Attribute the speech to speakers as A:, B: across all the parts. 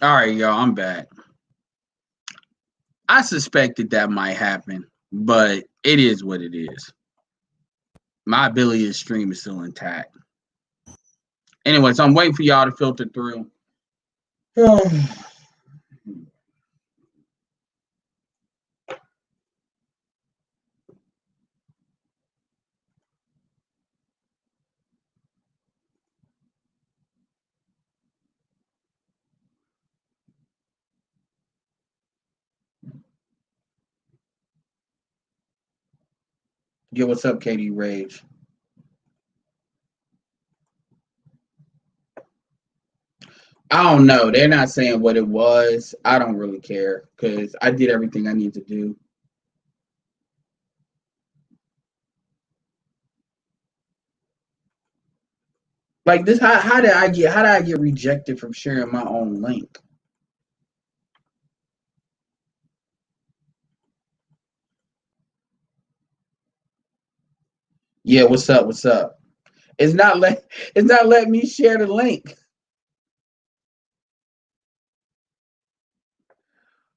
A: All right, y'all, I'm back. I suspected that might happen, but it is what it is. My ability to stream is still intact. Anyway, so I'm waiting for y'all to filter through. Yo, what's up, Katie Rage? I don't know. They're not saying what it was. I don't really care because I did everything I need to do. Like this, how did I get rejected from sharing my own link? Yeah, what's up? What's up? It's not let it's not letting me share the link.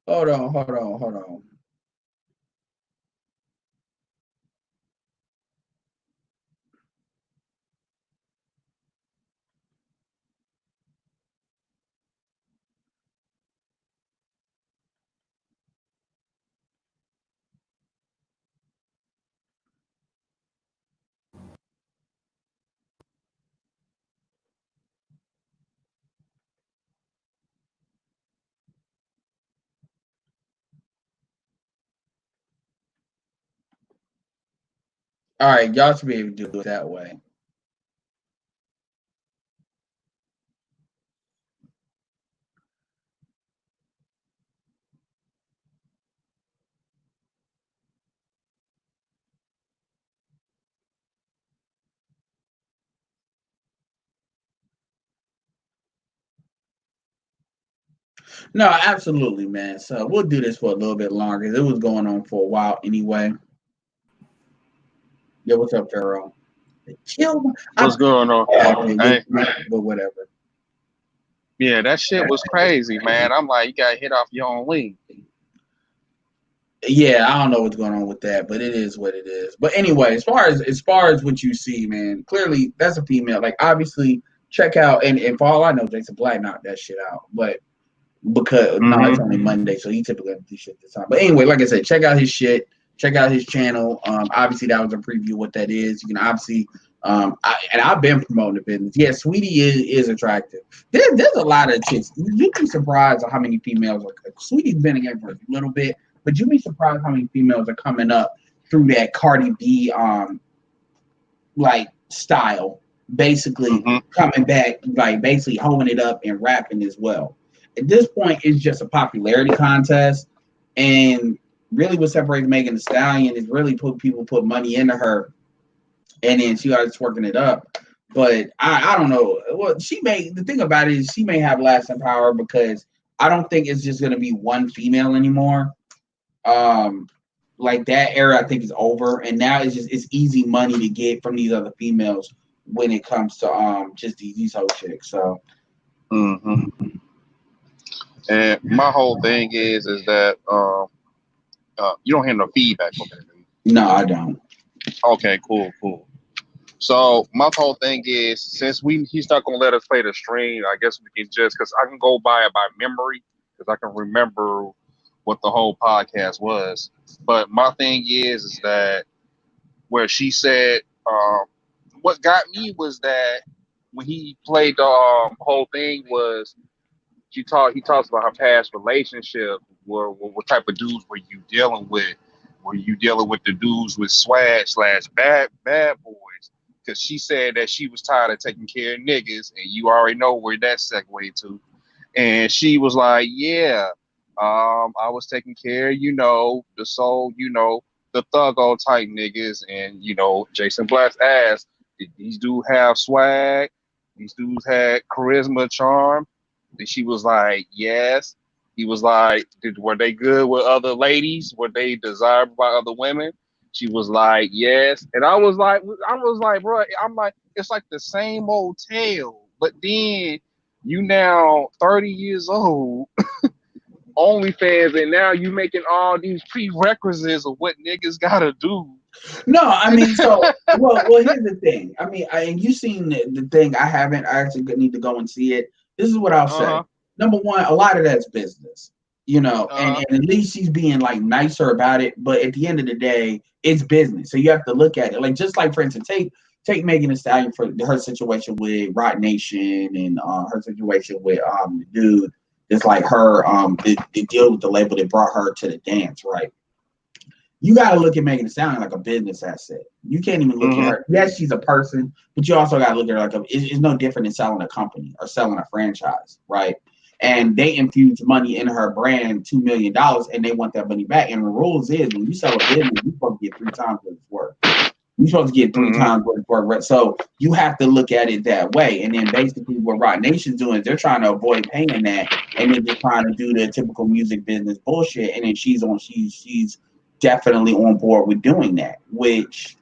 A: Hold on, hold on, hold on. All right, y'all should be able to do it that way. No, absolutely, man. So we'll do this for a little bit longer. It was going on for a while anyway. Yo, what's up, Pharaoh? Chill. I
B: What's going on? Hey,
A: but whatever.
B: yeah, that shit was crazy, man. I'm like, you got hit off your own wing.
A: Yeah, I don't know what's going on with that, but it is what it is. But anyway, as far as what you see, man, clearly that's a female. Like obviously, check out and for all I know, Jason Black knocked that shit out. But because no, it's
B: Mm-hmm.
A: only Monday, so he typically has to do shit this time. But anyway, like I said, check out his shit. Check out his channel. Obviously that was a preview of what that is. You can obviously and I've been promoting the business. Yeah, Sweetie is attractive. There's a lot of chicks. You'd be surprised at how many females are. Sweetie's been in game for a little bit, but you'd be surprised how many females are coming up through that Cardi B like style, basically
B: Mm-hmm.
A: coming back, like basically holding it up and rapping as well. At this point, it's just a popularity contest, and really what separates Megan Thee Stallion is really put money into her, and then she starts working it up. But I don't know. Well, she may the thing about it is she may have lasting power because I don't think it's just gonna be one female anymore. Um, like that era, I think is over, and now it's easy money to get from these other females when it comes to just these whole chicks. So
B: Mm-hmm. And my whole thing is that you don't hear no feedback from me.
A: no, I don't.
B: Okay, cool, cool. So my whole thing is since he's not gonna let us play the stream, I guess we can just because I can go by it by memory because I can remember what the whole podcast was. But my thing is that where she said, what got me was that when he played the whole thing was he talks about her past relationship. What type of dudes were you dealing with? Were you dealing with the dudes with swag slash bad boys? Because she said that she was tired of taking care of niggas, and you already know where that segued to. And she was like, "Yeah, I was taking care, the soul, the thuggo type niggas, and Jason Black's ass. Did these dudes have swag? These dudes had charisma, charm." And she was like, "Yes." He was like, "Were they good with other ladies? Were they desired by other women?" She was like, "Yes." And I was like, bro, I'm like, it's like the same old tale, but then You now 30 years old, OnlyFans, and now you making all these prerequisites of what niggas gotta do.
A: No, I mean, so well. Here's the thing. I mean, and you seen the thing. I haven't. I actually need to go and see it. This is what I'll say. Number one, a lot of that's business, you know, and at least she's being like nicer about it. But at the end of the day, it's business. So you have to look at it. Like, just like, for instance, take Megan Thee Stallion for her situation with Roc Nation and her situation with the dude. It's like her the deal with the label that brought her to the dance, right? You got to look at Megan Thee Stallion like a business asset. You can't even look at her. Yes, she's a person, but you also got to look at her like it's no different than selling a company or selling a franchise, right? And they infuse money in her brand, $2 million, and they want that money back. And the rules is when you sell a business, you're supposed to get 3 times what it's worth. You're supposed to get 3 times what it's worth. So you have to look at it that way. And then basically what Roc Nation's doing is they're trying to avoid paying that, and they're just trying to do the typical music business bullshit. And then she's definitely on board with doing that, which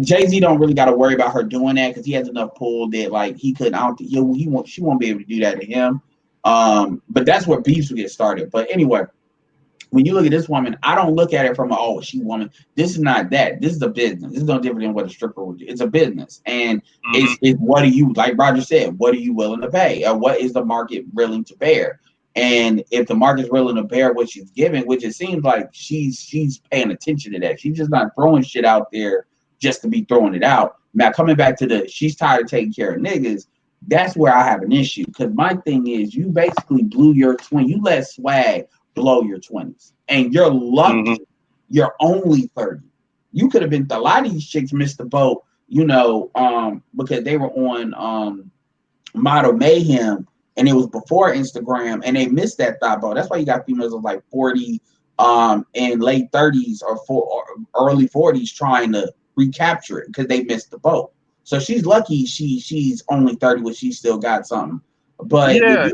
A: Jay-Z don't really got to worry about her doing that because he has enough pull that like he couldn't. I don't think she won't be able to do that to him. But that's where beefs will get started. But anyway, when you look at this woman, I don't look at it from she woman. This is not that. This is a business. This is no different than what a stripper would do. It's a business, and it's what do you, like Roger said, what are you willing to pay? What is the market willing to bear? And if the market's willing to bear what she's giving, which it seems like she's paying attention to that. She's just not throwing shit out there just to be throwing it out. Now, coming back to she's tired of taking care of niggas, that's where I have an issue. Because my thing is, you basically blew your 20. You let swag blow your 20s. And you're lucky you're only 30. You could have been, a lot of these chicks missed the boat, you know, because they were on Model Mayhem. And it was before Instagram, and they missed that thought boat. That's why you got females of like 40 and late 30s or early 40s trying to recapture it because they missed the boat. So she's lucky she's only 30, but she still got something. But
B: yeah,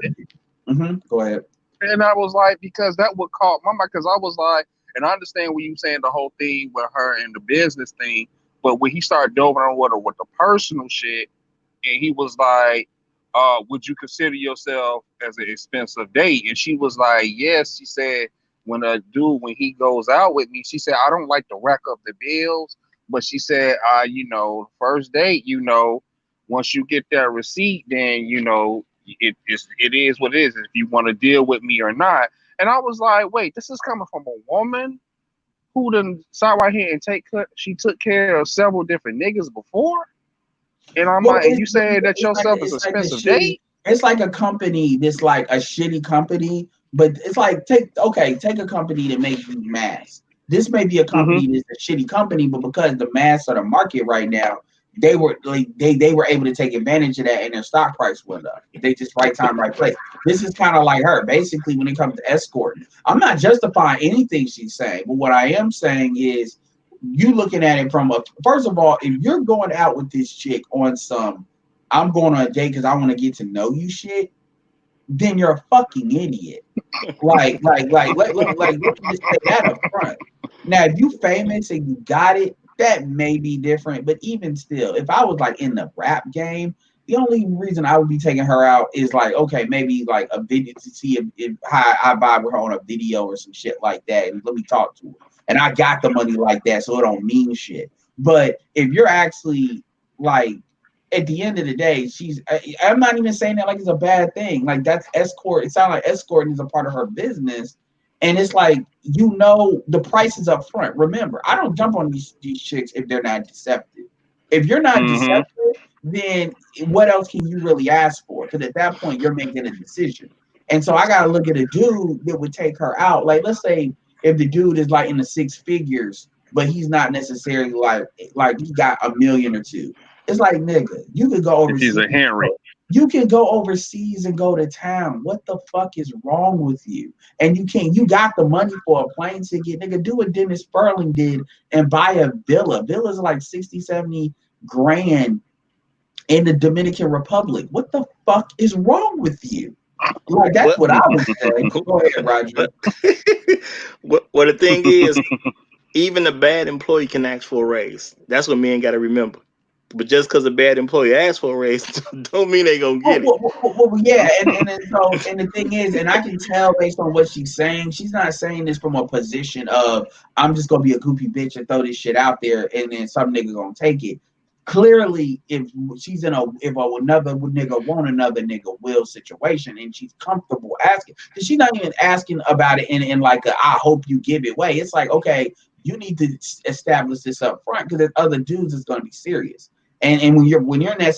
A: go ahead.
B: And I was like, because that would caught my mind, because I was like, and I understand what you saying, the whole thing with her and the business thing, but when he started delving on with the personal shit, and he was like, would you consider yourself as an expensive date? And she was like, yes. She said, when he goes out with me, she said, I don't like to rack up the bills, but she said, you know, first date, you know, once you get that receipt, then, you know, it is what it is, if you want to deal with me or not. And I was like, wait, this is coming from a woman who done sat right here and she took care of several different niggas before? And I'm like, and you saying that yourself is an expensive date?
A: It's like a company that's like a shitty company, but it's like take a company that makes these masks. This may be a company that's a shitty company, but because the masks are the market right now, they were able to take advantage of that, and their stock price went up. They just right time, right place. This is kind of like her, basically, when it comes to escorting. I'm not justifying anything she's saying, but what I am saying is, you looking at it from first of all, if you're going out with this chick on some, I'm going on a date because I want to get to know you shit, then you're a fucking idiot. Let me just say that up front. Now, if you famous and you got it, that may be different. But even still, if I was like in the rap game, the only reason I would be taking her out is like, okay, maybe like a video to see if I vibe with her on a video or some shit like that, and let me talk to her. And I got the money like that, so it don't mean shit. But if you're actually like, at the end of the day, I'm not even saying that like it's a bad thing. Like, that's escort. It sounds like escorting is a part of her business. And it's like, you know, the price is up front. Remember, I don't jump on these chicks if they're not deceptive. If you're not deceptive, then what else can you really ask for? Because at that point, you're making a decision. And so I got to look at a dude that would take her out. Like, let's say if the dude is like in the 6 figures, but he's not necessarily like he got $1 million or $2 million. It's like, nigga, you could go overseas.
B: He's a Henry.
A: You can go overseas and go to town. What the fuck is wrong with you? And you got the money for a plane ticket, nigga. Do what Dennis Sperling did and buy a villa. Villas are like 60, 70 grand in the Dominican Republic. What the fuck is wrong with you? Like, that's what I would say. Go ahead, Roger.
C: Well, the thing is, even a bad employee can ask for a raise. That's what men got to remember. But just because a bad employee asks for a raise, don't mean they gonna get it.
A: Yeah, and the thing is, and I can tell based on what she's saying, she's not saying this from a position of I'm just gonna be a goofy bitch and throw this shit out there, and then some nigga gonna take it. Clearly, if she's in another nigga want another nigga will situation, and she's comfortable asking, because she's not even asking about it in like a I hope you give it way. It's like, okay, you need to establish this up front because there's other dudes that's gonna be serious. And when you're in that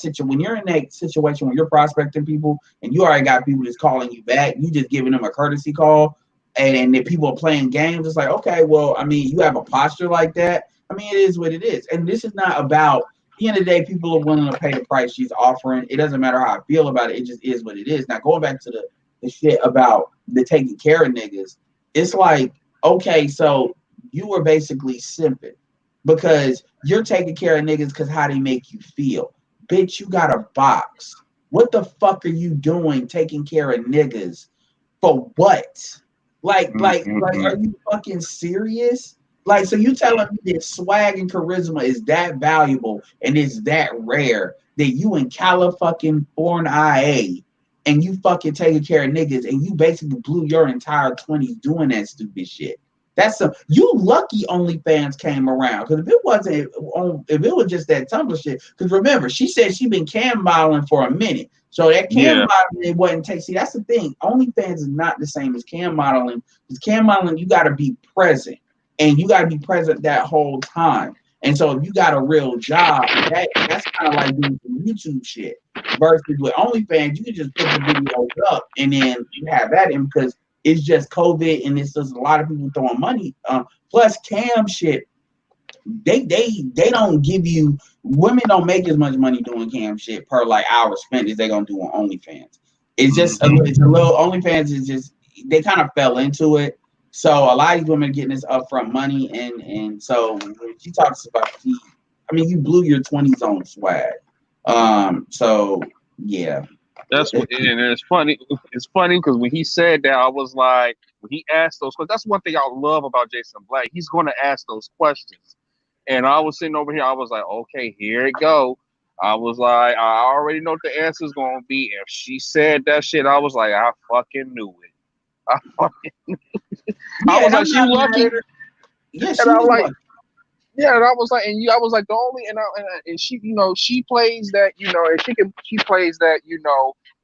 A: situation when you're prospecting people and you already got people that's calling you back, you just giving them a courtesy call, and if people are playing games, it's like, okay, well, I mean, you have a posture like that. I mean, it is what it is, and this is not about. At the end of the day, people are willing to pay the price she's offering. It doesn't matter how I feel about it. It just is what it is. Now, going back to the shit about the taking care of niggas, it's like, okay, so you were basically simping because you're taking care of niggas because how they make you feel. Bitch, you got a box. What the fuck are you doing taking care of niggas? For what? Like, are you fucking serious? Like, so you telling me that swag and charisma is that valuable and it's that rare that you in California IA and you fucking taking care of niggas and you basically blew your entire 20s doing that stupid shit. You lucky OnlyFans came around, because if it was just that Tumblr shit, because remember she said she been cam modeling for a minute, so that cam modeling it wasn't take. See, that's the thing. OnlyFans is not the same as cam modeling. Because cam modeling, you got to be present, and you got to be present that whole time. And so if you got a real job, that's kind of like doing some YouTube shit. Versus with OnlyFans, you can just put the videos up and then you have that in because it's just COVID and it's just a lot of people throwing money. Plus cam shit, they don't give you, women don't make as much money doing cam shit per like hour spent as they gonna do on OnlyFans. It's just it's a little OnlyFans is just they kind of fell into it. So a lot of these women are getting this upfront money, and so when she talks about you blew your 20s on swag. So yeah.
B: That's what, and it's funny. It's funny because when he said that, I was like, when he asked those questions, that's one thing I love about Jason Black. He's going to ask those questions, and I was sitting over here. I was like, okay, here it go. I was like, I already know what the answer is going to be. If she said that shit, I was like, I fucking knew it. I was like, she lucky.
A: Yeah, she was lucky.
B: Yeah, and I was like, I was like, the only, and she, she plays that, and she plays that,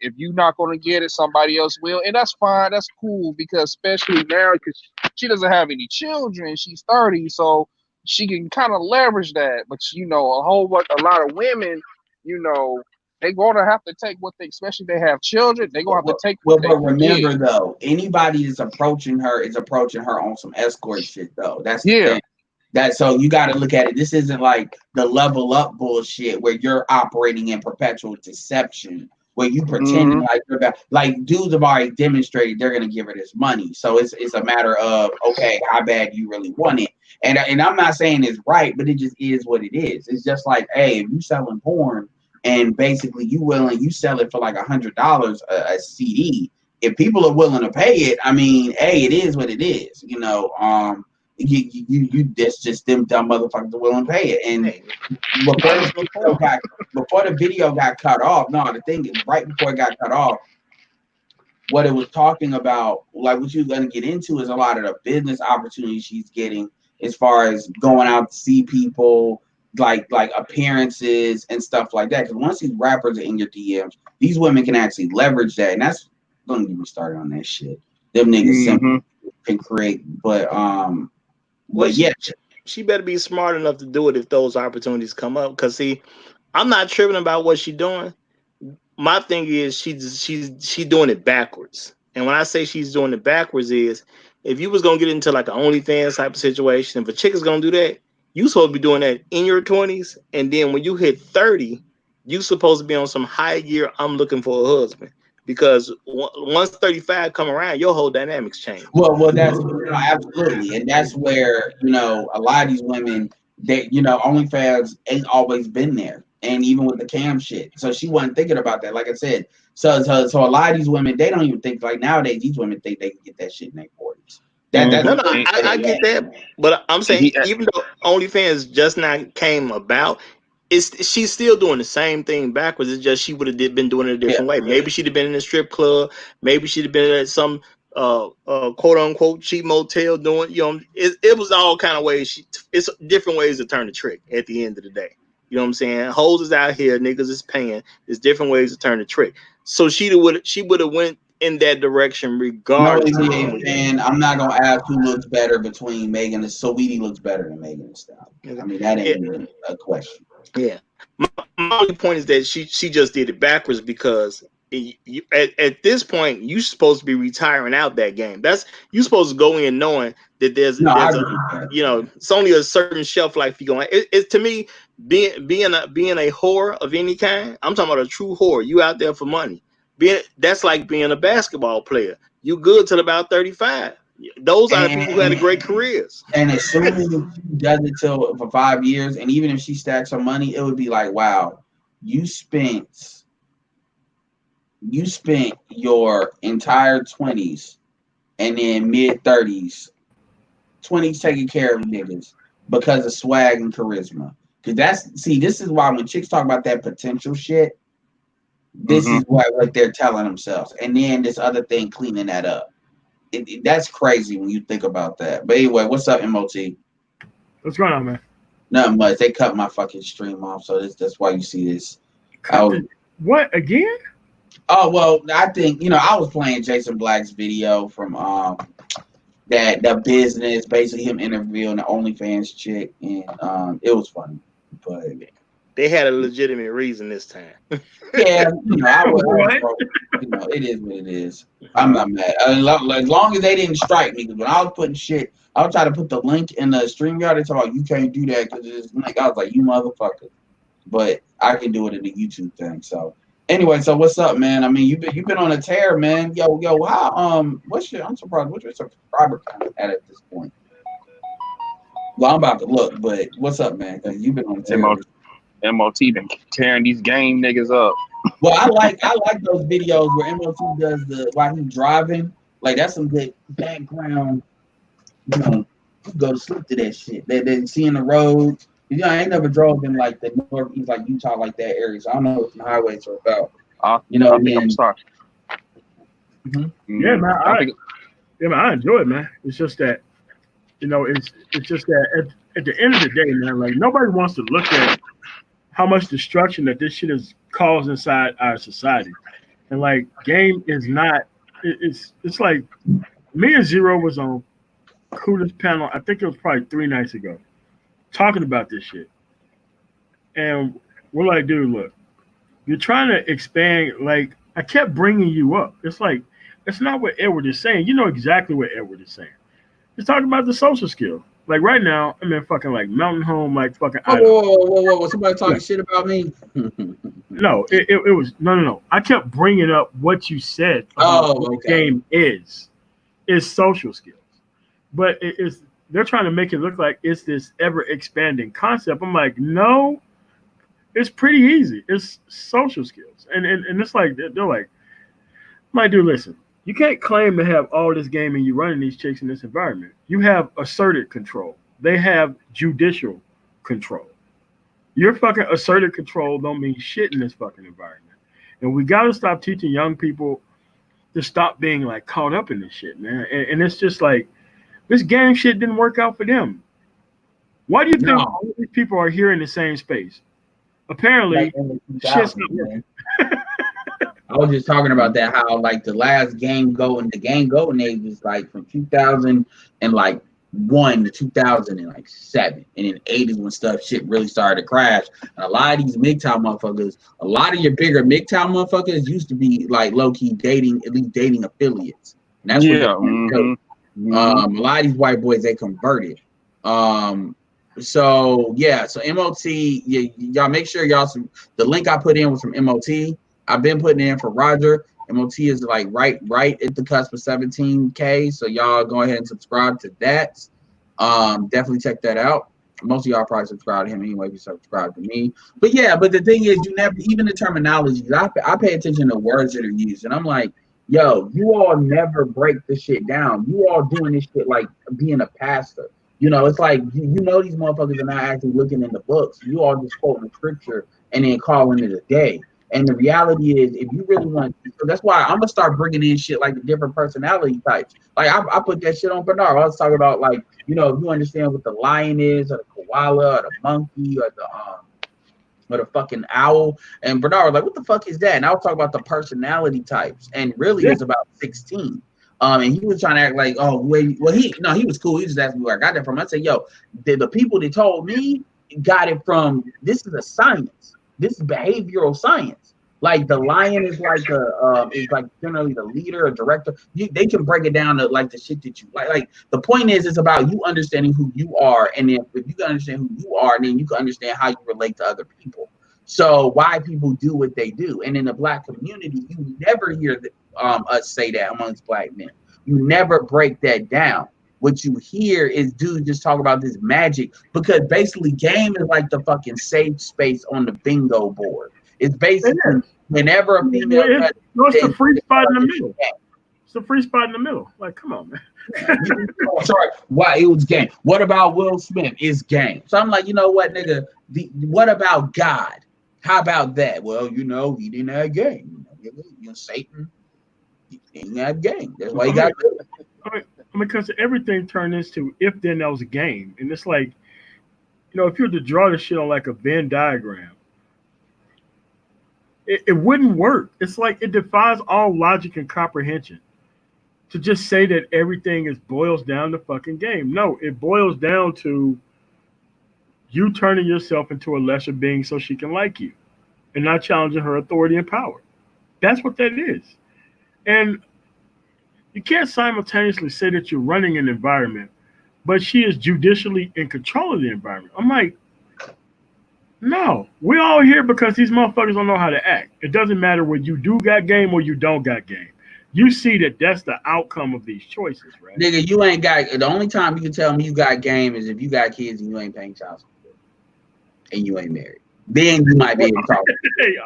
B: if you're not gonna get it, somebody else will, and that's fine, that's cool, because especially now, because she doesn't have any children, she's 30, so she can kind of leverage that. But a lot of women, they're gonna have to take what especially if they have children, they're gonna have to take.
A: But remember though, anybody that's approaching her is approaching her on some escort shit though. That's the thing. So you got to look at it. This isn't like the level up bullshit where you're operating in perpetual deception, where you pretending like you're about, like dudes have already demonstrated they're gonna give her this money. So it's a matter of, okay, how bad you really want it. And I'm not saying it's right, but it just is what it is. It's just like, hey, if you selling porn and basically you sell it for like $100 a CD. If people are willing to pay it, I mean, hey, it is what it is. That's just them dumb motherfuckers are willing to pay it. And before the video got cut off, the thing is, right before it got cut off, what it was talking about, like what you're gonna get into, is a lot of the business opportunities she's getting as far as going out to see people, like appearances and stuff like that. Because once these rappers are in your DMs, these women can actually leverage that, and that's don't get me started on that shit. Them niggas simply can create, but yeah,
C: she better be smart enough to do it if those opportunities come up. Because see, I'm not tripping about what she's doing. My thing is she's doing it backwards. And when I say she's doing it backwards is, if you was gonna get into like an OnlyFans type of situation, if a chick is gonna do that, you supposed to be doing that in your 20s, and then when you hit 30, you supposed to be on some high gear. I'm looking for a husband. Because once 35 come around, your whole dynamics change.
A: Well, that's absolutely, and that's where a lot of these women, they OnlyFans ain't always been there, and even with the cam shit, so she wasn't thinking about that. Like I said, so a lot of these women, they don't even think, like nowadays these women think they can get that shit in their 40s.
C: I get that, but I'm saying even though OnlyFans just not came about, she's still doing the same thing backwards. It's just she would have been doing it a different way. Maybe she'd have been in a strip club. Maybe she'd have been at some quote unquote cheap motel doing. It was all kind of ways. It's different ways to turn the trick. At the end of the day, you know what I'm saying? Hoes is out here, niggas is paying. There's different ways to turn the trick. So she would have went in that direction regardless.
A: And I'm not gonna ask who looks better between Megan and Saweetie looks better than Megan Thee Stallion. I mean, that ain't even a question.
C: Yeah. My only point is that she just did it backwards because at this point you're supposed to be retiring out that game. You're supposed to go in knowing that there's it's only a certain shelf life you're going. It's to me being a whore of any kind. I'm talking about a true whore. You out there for money. That's like being a basketball player. You good till about 35. Those are the people who had great careers.
A: And as soon as she does it for 5 years, and even if she stacks her money, it would be like, wow, you spent your entire 20s and then mid 30s, 20s taking care of niggas because of swag and charisma. Because this is why when chicks talk about that potential shit, this is what they're telling themselves. And then this other thing cleaning that up. That's crazy when you think about that. But anyway, what's up, MOT?
D: What's going on, man?
A: Nothing much. They cut my fucking stream off, so that's why you see this.
D: What again?
A: Oh well, I think I was playing Jason Black's video from the business, basically him interviewing the OnlyFans chick, and it was funny, but
C: they had a legitimate reason this time.
A: Yeah, it is what it is. I'm not mad. As long as they didn't strike me, because when I was putting shit, I was trying to put the link in the StreamYard. They talk about you can't do that because it's like I was like, you motherfucker. But I can do it in the YouTube thing. So anyway, so what's up, man? I mean, you've been on a tear, man. Yo, how I'm surprised. What's your subscriber count at this point? Well, I'm about to look, but what's up, man? Because you've been on a tear.
B: MOT been tearing these game niggas up.
A: Well, I like those videos where MOT does while he's driving. Like that's some good background. Go to sleep to that shit. They seeing the roads. I ain't never drove in like the northeast, like Utah, like that area. So I don't know what the highways are about.
B: I think I'm sorry.
D: Yeah, man. I enjoy it, man. It's just that, it's just that at the end of the day, man, like nobody wants to look at how much destruction that this shit has caused inside our society. And like game is not, it's like me and Zero was on Kuda's panel, I think it was probably 3 nights ago, talking about this shit. And we're like, dude, look, you're trying to expand, like I kept bringing you up. It's like, it's not what Edward is saying. You know exactly what Edward is saying. He's talking about the social skill. Like right now, I'm in fucking like Mountain Home, like fucking.
A: Whoa! Somebody talking shit about me?
D: No, it was no. I kept bringing up what you said about what the game is social skills, but they're trying to make it look like it's this ever expanding concept. I'm like, no, it's pretty easy. It's social skills, and it's like they're like, my dude, listen. You can't claim to have all this game and you running these chicks in this environment. You have asserted control. They have judicial control. Your fucking asserted control don't mean shit in this fucking environment. And we got to stop teaching young people to stop being like caught up in this shit, man. And it's just like, this gang shit didn't work out for them. Why do you think all these people are here in the same space? Apparently, shit's not working.
A: I was just talking about that, how like the last game golden age was like from 2001 to 2007, and in the 80s when shit really started to crash. And a lot of these MGTOW motherfuckers, a lot of your bigger MGTOW motherfuckers used to be like low key dating affiliates. And that's what a lot of these white boys, they converted. So MOT, y'all make sure the link I put in was from MOT. I've been putting it in for Roger. MOT is like right at the cusp of 17K. So y'all go ahead and subscribe to that. Definitely check that out. Most of y'all probably subscribe to him anyway if you subscribe to me. But the thing is, you never, even the terminology, I pay attention to words that are used. And I'm like, yo, you all never break this shit down. You all doing this shit like being a pastor. You know, it's like you know these motherfuckers are not actually looking in the books. You all just quoting the scripture and then calling it a day. And the reality is, if you really want, so that's why I'm gonna start bringing in shit like the different personality types. Like I put that shit on Bernard. I was talking about like, you know, if you understand what the lion is, or the koala, or the monkey, or the fucking owl. And Bernard was like, "What the fuck is that?" And I was talking about the personality types, and really it's about 16. And he was trying to act like, oh, he was cool. He just asked me where I got that from. I said, yo, the people that told me got it from, this is a science. This is behavioral science. Like the lion is like is like generally the leader or director. They can break it down to like the shit that you like. Like the point is, it's about you understanding who you are, and then if you can understand who you are, then you can understand how you relate to other people. So why people do what they do, and in the Black community, you never hear us say that amongst Black men. You never break that down. What you hear is dudes just talk about this magic, because basically game is like the fucking safe space on the bingo board. It's basically whenever a female
D: it's the free spot in the middle. It's the free spot in the middle. Like, come on, man.
A: Sorry, why it was game. What about Will Smith? It's game. So I'm like, you know what, nigga? What about God? How about that? Well, you know, he didn't have game. You know, Satan, he didn't have game. That's why he got good.
D: I mean, because everything turned into if then that was a game. And it's like, you know, if you were to draw this shit on like a Venn diagram, it wouldn't work. It's like it defies all logic and comprehension to just say that everything boils down to fucking game. No, it boils down to you turning yourself into a lesser being so she can like you and not challenging her authority and power. That's what that is. And you can't simultaneously say that you're running an environment, but she is judicially in control of the environment. I'm like, no, we're all here because these motherfuckers don't know how to act. It doesn't matter whether you do got game or you don't got game. You see that that's the outcome of these choices, right?
A: Nigga, you ain't got, the only time you can tell me you got game is if you got kids and you ain't paying child support and you ain't married. Then you might be able to talk.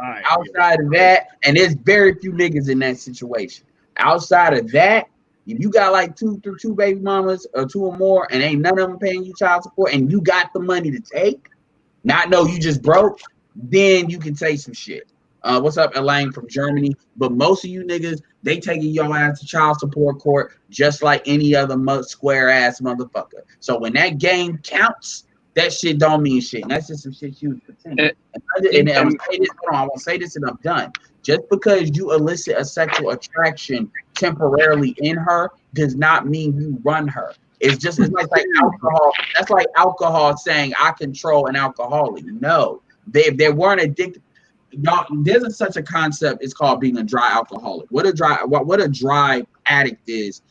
A: Right, outside of that, and there's very few niggas in that situation. Outside of that, if you got like two baby mamas or two or more and ain't none of them paying you child support and you got the money to take, not know you just broke, then you can say some shit. What's up, Elaine from Germany? But most of you niggas, they taking your ass to child support court just like any other square ass motherfucker. So when that game counts, that shit don't mean shit. And that's just some shit you was pretending. And I want to say this and I'm done. Just because you elicit a sexual attraction temporarily in her does not mean you run her. It's like alcohol. That's like alcohol saying I control an alcoholic. No, they weren't addicted. No, there's such a concept. It's called being a dry alcoholic. What a dry addict is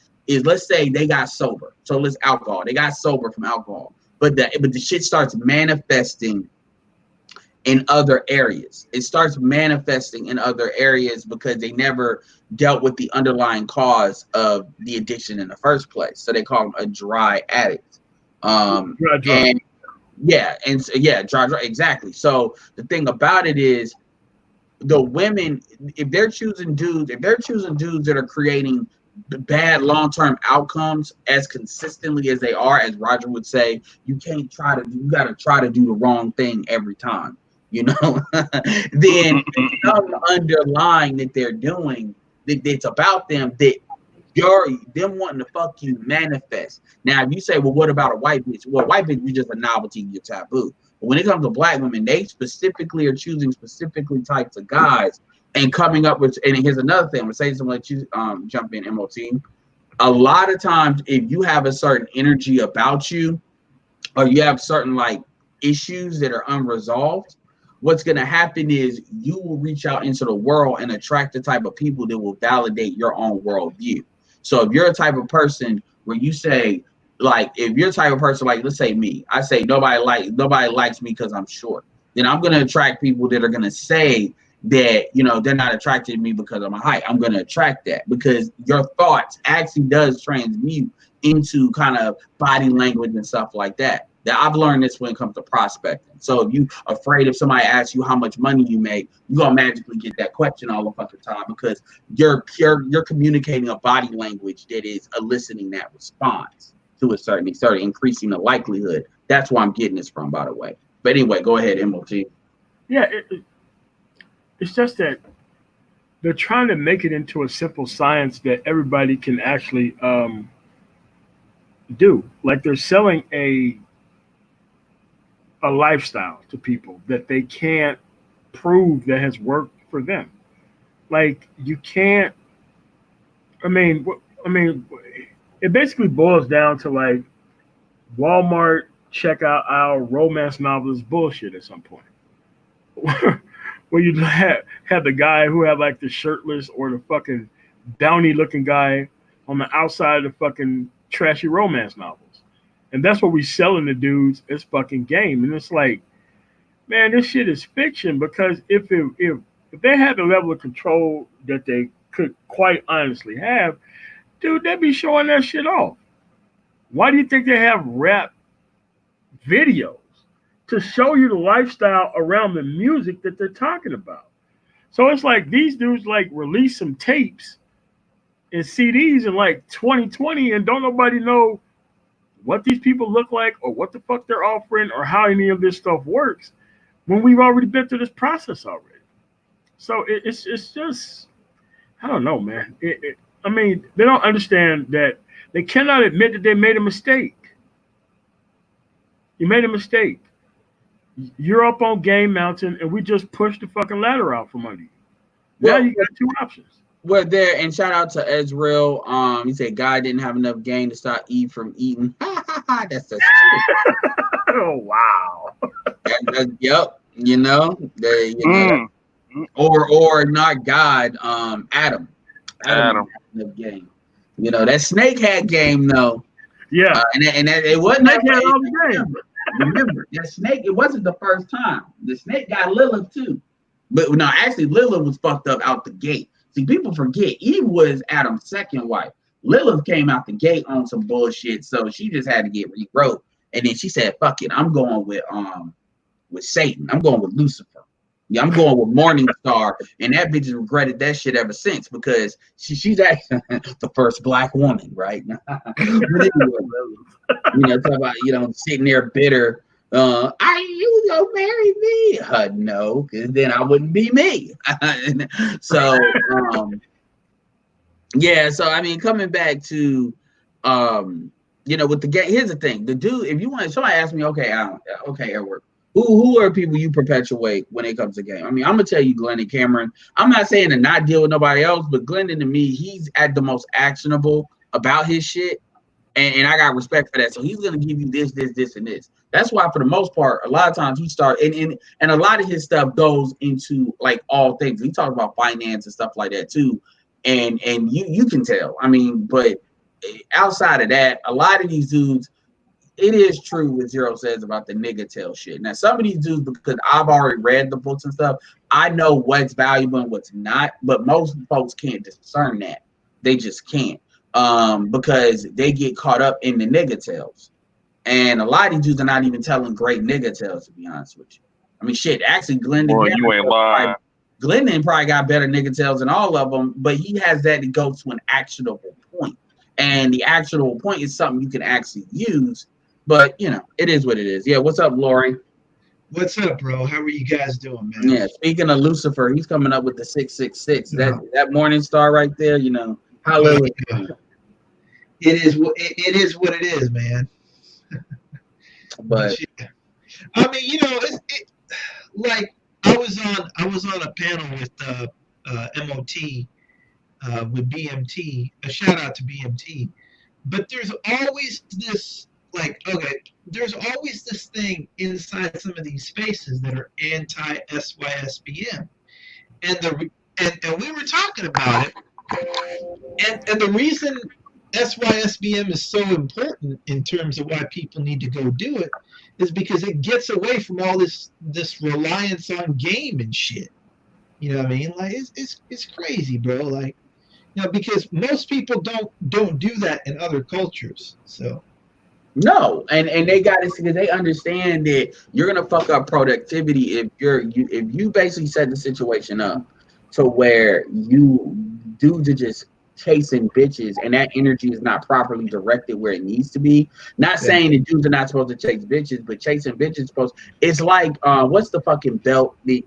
A: let's say they got sober. So let's alcohol. They got sober from alcohol, but the shit starts manifesting in other areas. It starts manifesting in other areas because they never dealt with the underlying cause of the addiction in the first place. So they call them a dry addict. Dry. And dry, exactly. So the thing about it is the women, if they're choosing dudes that are creating bad long-term outcomes as consistently as they are, as Roger would say, you gotta try to do the wrong thing every time. You know, then some underlying that they're doing that's about them that them wanting to fuck you manifest. Now, if you say, well, what about a white bitch? Well, white bitch is just a novelty, you're taboo. But when it comes to Black women, they specifically are choosing specifically types of guys and coming up with. And here's another thing. I'm gonna say something. Let you jump in, MOT. A lot of times, if you have a certain energy about you, or you have certain like issues that are unresolved, what's going to happen is you will reach out into the world and attract the type of people that will validate your own worldview. So if you're a type of person where you say, like, if you're a type of person, like, let's say me, I say nobody likes me because I'm short, then I'm going to attract people that are going to say that, you know, they're not attracted to me because of my height. I'm going to attract that because your thoughts actually does transmute into kind of body language and stuff like that. That I've learned this when it comes to prospecting. So if you afraid if somebody asks you how much money you make, you're gonna magically get that question all the fucking time because you're communicating a body language that is eliciting that response. to a certain extent, increasing the likelihood. That's where I'm getting this from, by the way. But anyway, go ahead, MOT.
D: Yeah, it's just that they're trying to make it into a simple science that everybody can actually do. Like they're selling a lifestyle to people that they can't prove that has worked for them. Like you can't. I mean, it basically boils down to like Walmart checkout aisle romance novels bullshit at some point. Where you have the guy who had like the shirtless or the fucking bounty looking guy on the outside of the fucking trashy romance novels. And that's what we selling the dudes as fucking game. And it's like, man, this shit is fiction, because if they had the level of control that they could quite honestly have, dude, they'd be showing that shit off. Why do you think they have rap videos? To show you the lifestyle around the music that they're talking about. So it's like these dudes like release some tapes and CDs in like 2020 and don't nobody know what these people look like or what the fuck they're offering or how any of this stuff works when we've already been through this process already. So it's just, I don't know, man. I mean, they don't understand that they cannot admit that they made a mistake. You made a mistake. You're up on Game Mountain, and we just pushed the fucking ladder out from under you. Now you got two options.
A: Well, there, and shout out to Ezreal. He said God didn't have enough game to stop Eve from eating. That's true.
D: Oh wow.
A: Yep. You know, or not God. Adam had enough game. You know, that snake had game though.
D: Yeah,
A: and it wasn't
D: that game.
A: Remember, that snake, it wasn't the first time. The snake got Lilith too. But no, actually, Lilith was fucked up out the gate. See, people forget, Eve was Adam's second wife. Lilith came out the gate on some bullshit, so she just had to get rewrote. And then she said, fuck it, I'm going with Satan. I'm going with Lucifer. Yeah, I'm going with Morningstar. And that bitch has regretted that shit ever since, because she's actually the first black woman, right? But anyway, talk about, sitting there bitter. Are you gonna marry me? No, because then I wouldn't be me. So, yeah. So I mean, coming back to, with the game. Here's the thing: the dude. If you want, somebody ask me, okay, Edward, who are people you perpetuate when it comes to game? I mean, I'm gonna tell you, Glenn and Cameron. I'm not saying to not deal with nobody else, but Glendon to me, he's at the most actionable about his shit. And I got respect for that. So he's gonna give you this, and this. That's why, for the most part, a lot of times he starts and a lot of his stuff goes into like all things. He talks about finance and stuff like that too. And you can tell. I mean, but outside of that, a lot of these dudes, it is true what Zero says about the nigga tail shit. Now, some of these dudes, because I've already read the books and stuff, I know what's valuable and what's not. But most folks can't discern that. They just can't. Because they get caught up in the nigga tales. And a lot of these dudes are not even telling great nigga tales, to be honest with you. I mean, shit, actually, Glendon.
B: Boy, you ain't lying.
A: Glendon probably got better nigga tales than all of them, but he has that to go to an actionable point. And the actionable point is something you can actually use, but, it is what it is. Yeah, what's up, Lori?
E: What's up, bro? How are you guys doing, man?
A: Yeah, speaking of Lucifer, he's coming up with the 666. That morning star right there, hallelujah.
E: It is what it is, man.
A: But
E: I mean, like I was on a panel with MOT with BMT. A shout out to BMT. But there's always this there's always this thing inside some of these spaces that are anti-SYSBM, and we were talking about it, and the reason SYSBM is so important in terms of why people need to go do it is because it gets away from all this reliance on game and shit. You know what I mean? Like it's crazy, bro. Like, because most people don't do that in other cultures. So
A: no, and they got it because they understand that you're gonna fuck up productivity if you basically set the situation up to where you do to just chasing bitches and that energy is not properly directed where it needs to be. Not saying that dudes are not supposed to chase bitches, but chasing bitches supposed. It's like what's the fucking belt? The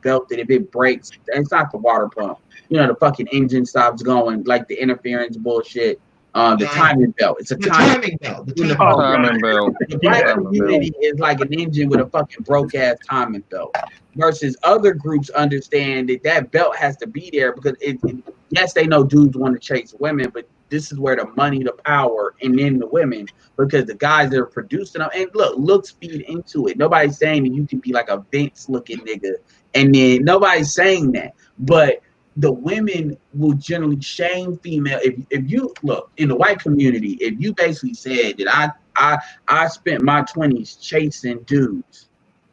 A: belt that if it breaks, it's not the water pump. The fucking engine stops going, like the interference bullshit. The timing belt. It's a timing belt. The
B: timing belt.
A: The black community is like an engine with a fucking broke ass timing belt. Versus other groups understand that belt has to be there because yes, they know dudes want to chase women, but this is where the money, the power, and then the women, because the guys that are producing them, and looks feed into it. Nobody's saying that you can be like a Vince looking nigga, and then nobody's saying that, but the women will generally shame female. If you look in the white community, if you basically said that I spent my 20s chasing dudes,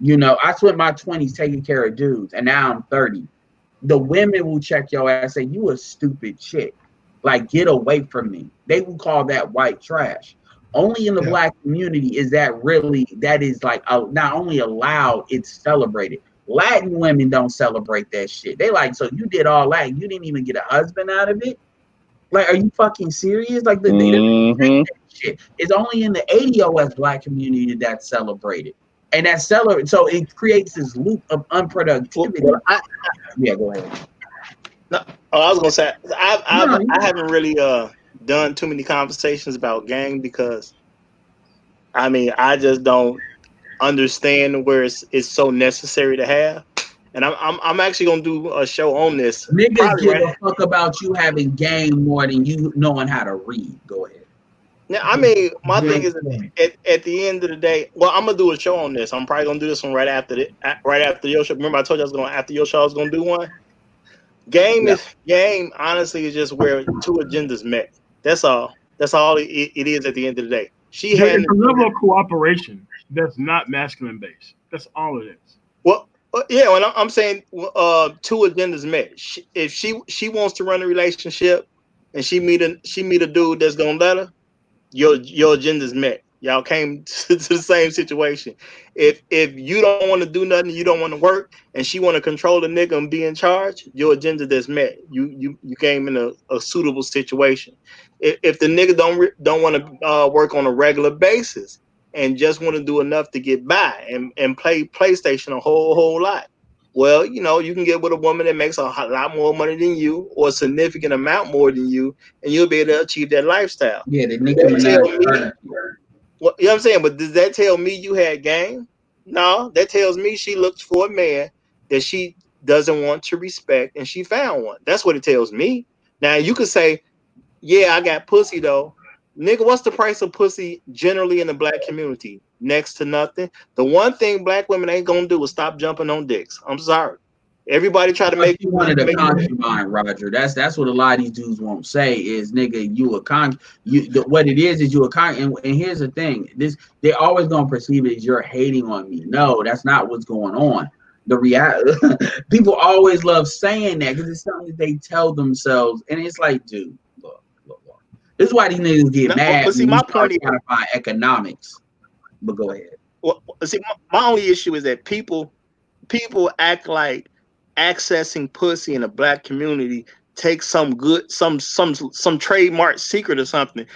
A: I spent my 20s taking care of dudes, and now I'm 30. The women will check your ass, say you a stupid chick, like get away from me. They will call that white trash. Only in the black community is that is like not only allowed, it's celebrated. Latin women don't celebrate that shit. They like, so you did all that, you didn't even get a husband out of it? Like, are you fucking serious? Like, that shit. It's only in the ADOS black community that's celebrated. And that's celebrated. So it creates this loop of unproductivity. Yeah, go ahead.
C: No, I was gonna say I haven't really done too many conversations about gang because I just don't understand where it's so necessary to have, and I'm actually gonna do a show on this.
A: Niggas give a fuck about you having game more than you knowing how to read. Go ahead.
C: Now, my thing is at the end of the day, well, I'm gonna do a show on this. I'm probably gonna do this one right after your show. Remember, I told you after your show I was gonna do one. Game honestly is just where two agendas met. That's all. That's all it is at the end of the day.
D: It's a level of cooperation that's not masculine based. That's all it is.
C: Well, yeah. When I'm saying two agendas met. If she wants to run a relationship and she meet a dude that's gonna let her, your agenda's met. Y'all came to the same situation. If you don't want to do nothing, you don't want to work, and she want to control the nigga and be in charge, your agenda that's met. You came in a suitable situation. If the nigga don't want to work on a regular basis and just want to do enough to get by and play PlayStation a whole lot, well, you can get with a woman that makes a lot more money than you or a significant amount more than you, and you'll be able to achieve that lifestyle.
A: Yeah, the nigga.
C: Well, you know what I'm saying? But does that tell me you had game? No, that tells me she looked for a man that she doesn't want to respect, and she found one. That's what it tells me. Now, you could say, yeah, I got pussy, though. Nigga, what's the price of pussy generally in the black community? Next to nothing. The one thing black women ain't going to do is stop jumping on dicks. I'm sorry. Everybody try to make
A: you wanted a concubine, Roger. That's what a lot of these dudes won't say is, nigga, you a con. What it is you a con. And here's the thing: they're always gonna perceive it as you're hating on me. No, that's not what's going on. The reality, people always love saying that because it's something that they tell themselves, and it's like, dude, look. This is why these niggas get mad.
C: But see, my point is
A: trying to find economics. But go ahead.
C: Well, see, my only issue is that people act like accessing pussy in the black community takes some trademark secret or something.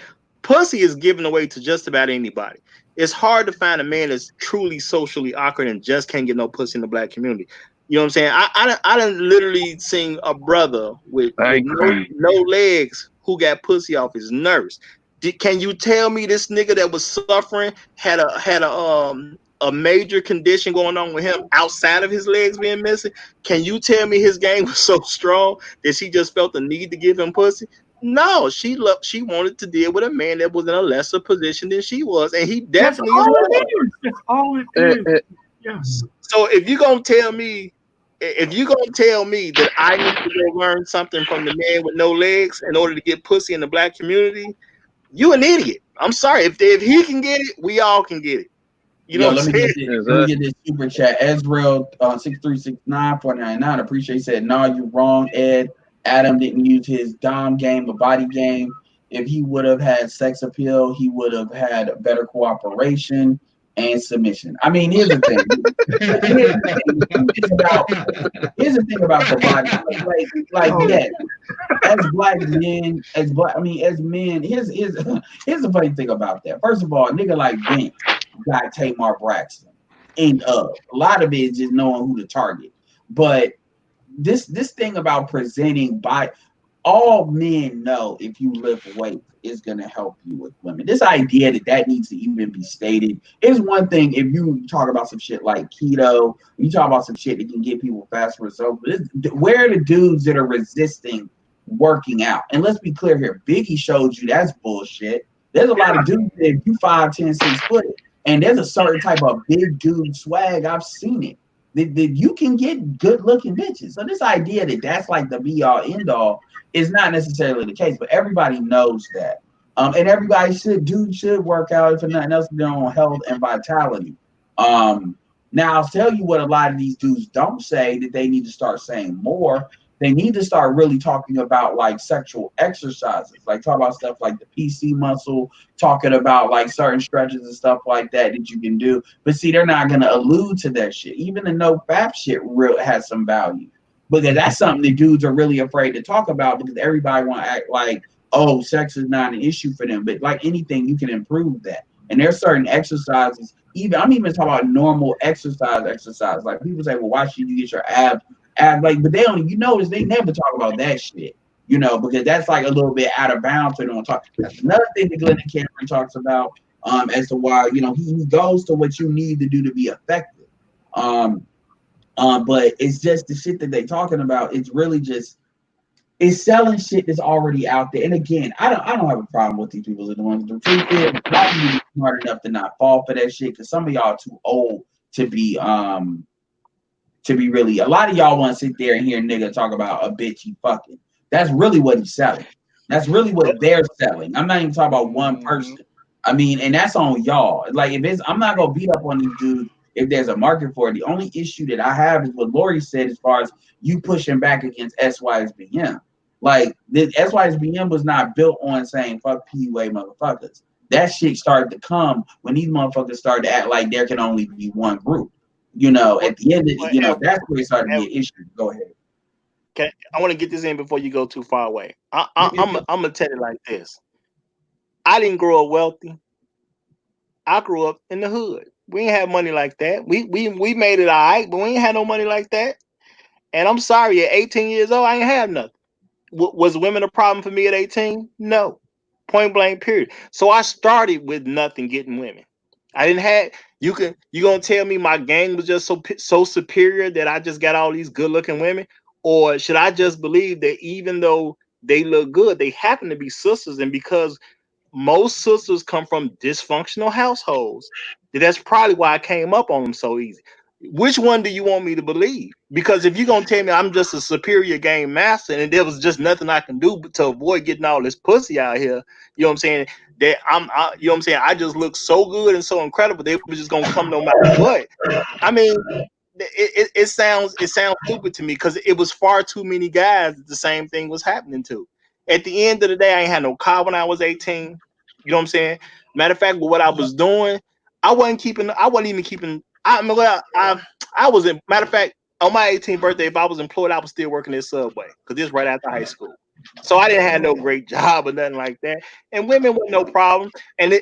C: Pussy is given away to just about anybody. It's hard to find a man that's truly socially awkward and just can't get no pussy in the black community. You know what I'm saying? I done literally seen a brother with no legs who got pussy off his nurse. Can you tell me this nigga that was suffering had a major condition going on with him outside of his legs being missing? Can you tell me his game was so strong that she just felt the need to give him pussy? No, she wanted to deal with a man that was in a lesser position than she was, and he definitely
D: That's all it is. Yeah.
C: So if you're gonna tell me that I need to go learn something from the man with no legs in order to get pussy in the black community, you an idiot. I'm sorry. If he can get it, we all can get it. You know what I'm saying?
A: Let me get this super chat. Ezreal 6369-499. Appreciate said, no, you're wrong, Ed. Adam didn't use his dom game, a body game. If he would have had sex appeal, he would have had better cooperation and submission. I mean, here's the thing. Here's the thing about the body. Like, yes. as black men, as men, here's the funny thing about that. First of all, a nigga like Vince got Tamar Braxton. And a lot of it is just knowing who to target. But this thing about presenting by all men know if you lift weight is going to help you with women. This idea that needs to even be stated is one thing. If you talk about some shit like keto, you talk about some shit that can get people fast results. Where are the dudes that are resisting working out? And let's be clear here. Biggie showed you that's bullshit. There's a lot of dudes that if you 5'10", 6 foot, and there's a certain type of big dude swag. I've seen it. That you can get good looking bitches. So this idea that that's like the be all end all is not necessarily the case, but everybody knows that. And everybody should work out if for nothing else, their own health and vitality. Now I'll tell you what a lot of these dudes don't say that they need to start saying more. They need to start really talking about like sexual exercises, like talk about stuff like the PC muscle, talking about like certain stretches and stuff like that you can do. But see, they're not going to allude to that shit. Even the no fap shit has some value, because that's something that dudes are really afraid to talk about, because everybody want to act like, oh, sex is not an issue for them. But like anything, you can improve that. And there's certain exercises. I'm even talking about normal exercise. Like people say, well, why should you get your abs? Like, but they don't. You notice they never talk about that shit, because that's like a little bit out of bounds. They don't talk. That's another thing that Glenn Cameron talks about, as to why he goes to what you need to do to be effective. But it's just the shit that they talking about. It's really just selling shit that's already out there. And again, I don't have a problem with these people that are doing. The truth is, a lot of you smart enough to not fall for that shit, because some of y'all are too old to be really. A lot of y'all want to sit there and hear a nigga talk about a bitch he fucking. That's really what he's selling. That's really what they're selling. I'm not even talking about one person. I mean, and that's on y'all. Like, I'm not gonna beat up on these dudes if there's a market for it. The only issue that I have is what Lori said, as far as you pushing back against SYSBM. Like, the SYSBM was not built on saying fuck PUA motherfuckers. That shit started to come when these motherfuckers started to act like there can only be one group. At the end of that's where it started to be an issue. Go ahead.
C: Okay, I want to get this in before you go too far away. I'm gonna tell it like this. I didn't grow up wealthy. I grew up in the hood. We ain't have money like that. We made it all right, but we ain't had no money like that. And I'm sorry, at 18 years old, I ain't have nothing. Was women a problem for me at 18? No. Point blank, period. So I started with nothing, getting women. I didn't have. You gonna tell me my game was just so superior that I just got all these good looking women, or should I just believe that even though they look good, they happen to be sisters, and because most sisters come from dysfunctional households, that's probably why I came up on them so easy. Which one do you want me to believe? Because if you're gonna tell me I'm just a superior game master and there was just nothing I can do to avoid getting all this pussy out here, you know what I'm saying? That you know what I'm saying? I just look so good and so incredible. They were just gonna come no matter what. I mean, it sounds stupid to me, because it was far too many guys that the same thing was happening to. At the end of the day, I ain't had no car when I was 18. You know what I'm saying? Matter of fact, what I was doing, I wasn't even keeping. I was in. Matter of fact, on my 18th birthday, if I was employed, I was still working at Subway, because this right after high school. So I didn't have no great job or nothing like that. And women were no problem. And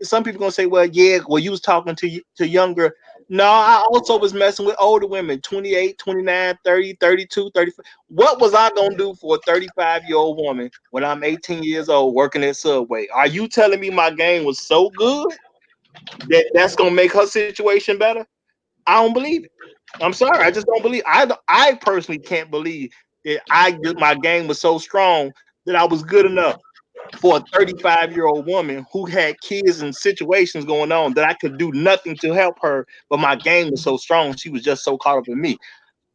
C: some people gonna say, well, yeah, you was talking to younger. No, I also was messing with older women, 28, 29, 30, 32, 34. What was I gonna do for a 35-year-old woman when I'm 18 years old working at Subway? Are you telling me my game was so good that's gonna make her situation better? I don't believe it. I'm sorry, I just don't believe. I personally can't believe that my game was so strong that I was good enough for a 35-year-old woman who had kids and situations going on that I could do nothing to help her, but my game was so strong. She was just so caught up in me.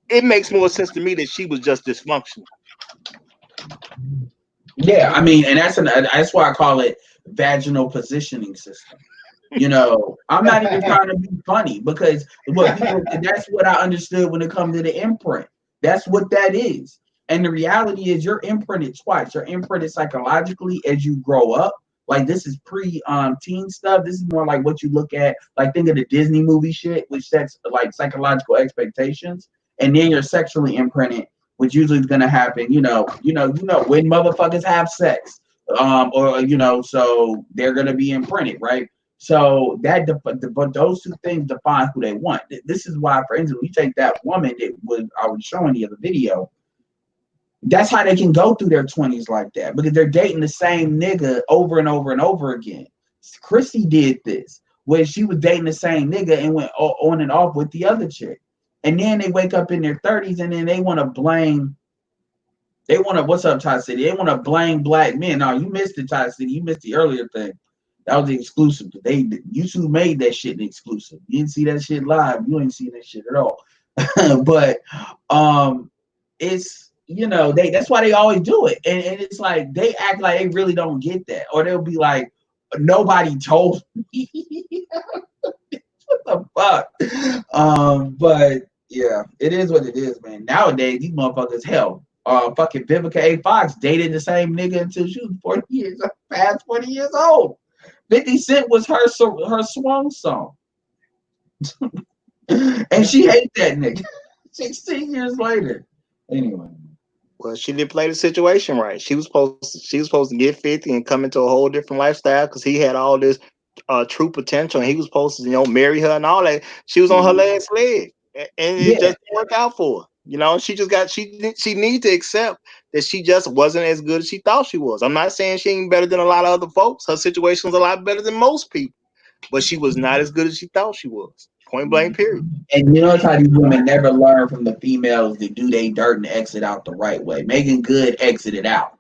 C: It makes more sense to me that she was just dysfunctional.
A: Yeah, I mean, and that's why I call it vaginal positioning system. I'm not even trying to be funny, because that's what I understood when it comes to the imprint. That's what that is. And the reality is you're imprinted twice. You're imprinted psychologically as you grow up. Like, this is pre-teen stuff. This is more like what you look at, like, think of the Disney movie shit, which sets like psychological expectations. And then you're sexually imprinted which usually is gonna happen, when motherfuckers have sex, so they're gonna be imprinted, right? So but those two things define who they want. This is why, for instance, we take that woman that I was showing the other video. That's how they can go through their 20s like that, because they're dating the same nigga over and over and over again. Chrissy did this, where she was dating the same nigga and went on and off with the other chick. And then they wake up in their 30s and then they want to blame. What's up, Ty City? They want to blame black men. No, you missed it, Ty City. You missed the earlier thing. That was the exclusive. YouTube made that shit an exclusive. You didn't see that shit live. You ain't seen that shit at all. But it's, that's why they always do it. And it's like they act like they really don't get that. Or they'll be like, nobody told me. What the fuck? But yeah, it is what it is, man. Nowadays, these motherfuckers, hell, fucking Vivica A. Fox dated the same nigga until she was past 40 years old. 50 Cent was her swan song. And she hates that nigga 16 years later. Anyway.
C: Well, she didn't play the situation right. She was supposed to get 50 and come into a whole different lifestyle because he had all this true potential, and he was supposed to, marry her and all that. She was on her last leg, and it just didn't work out for her. She needs to accept that she just wasn't as good as she thought she was. I'm not saying she ain't better than a lot of other folks. Her situation was a lot better than most people, but she was not as good as she thought she was. Point blank, period.
A: And you notice how these women never learn from the females that do they dirt and exit out the right way. Megan Good exited out.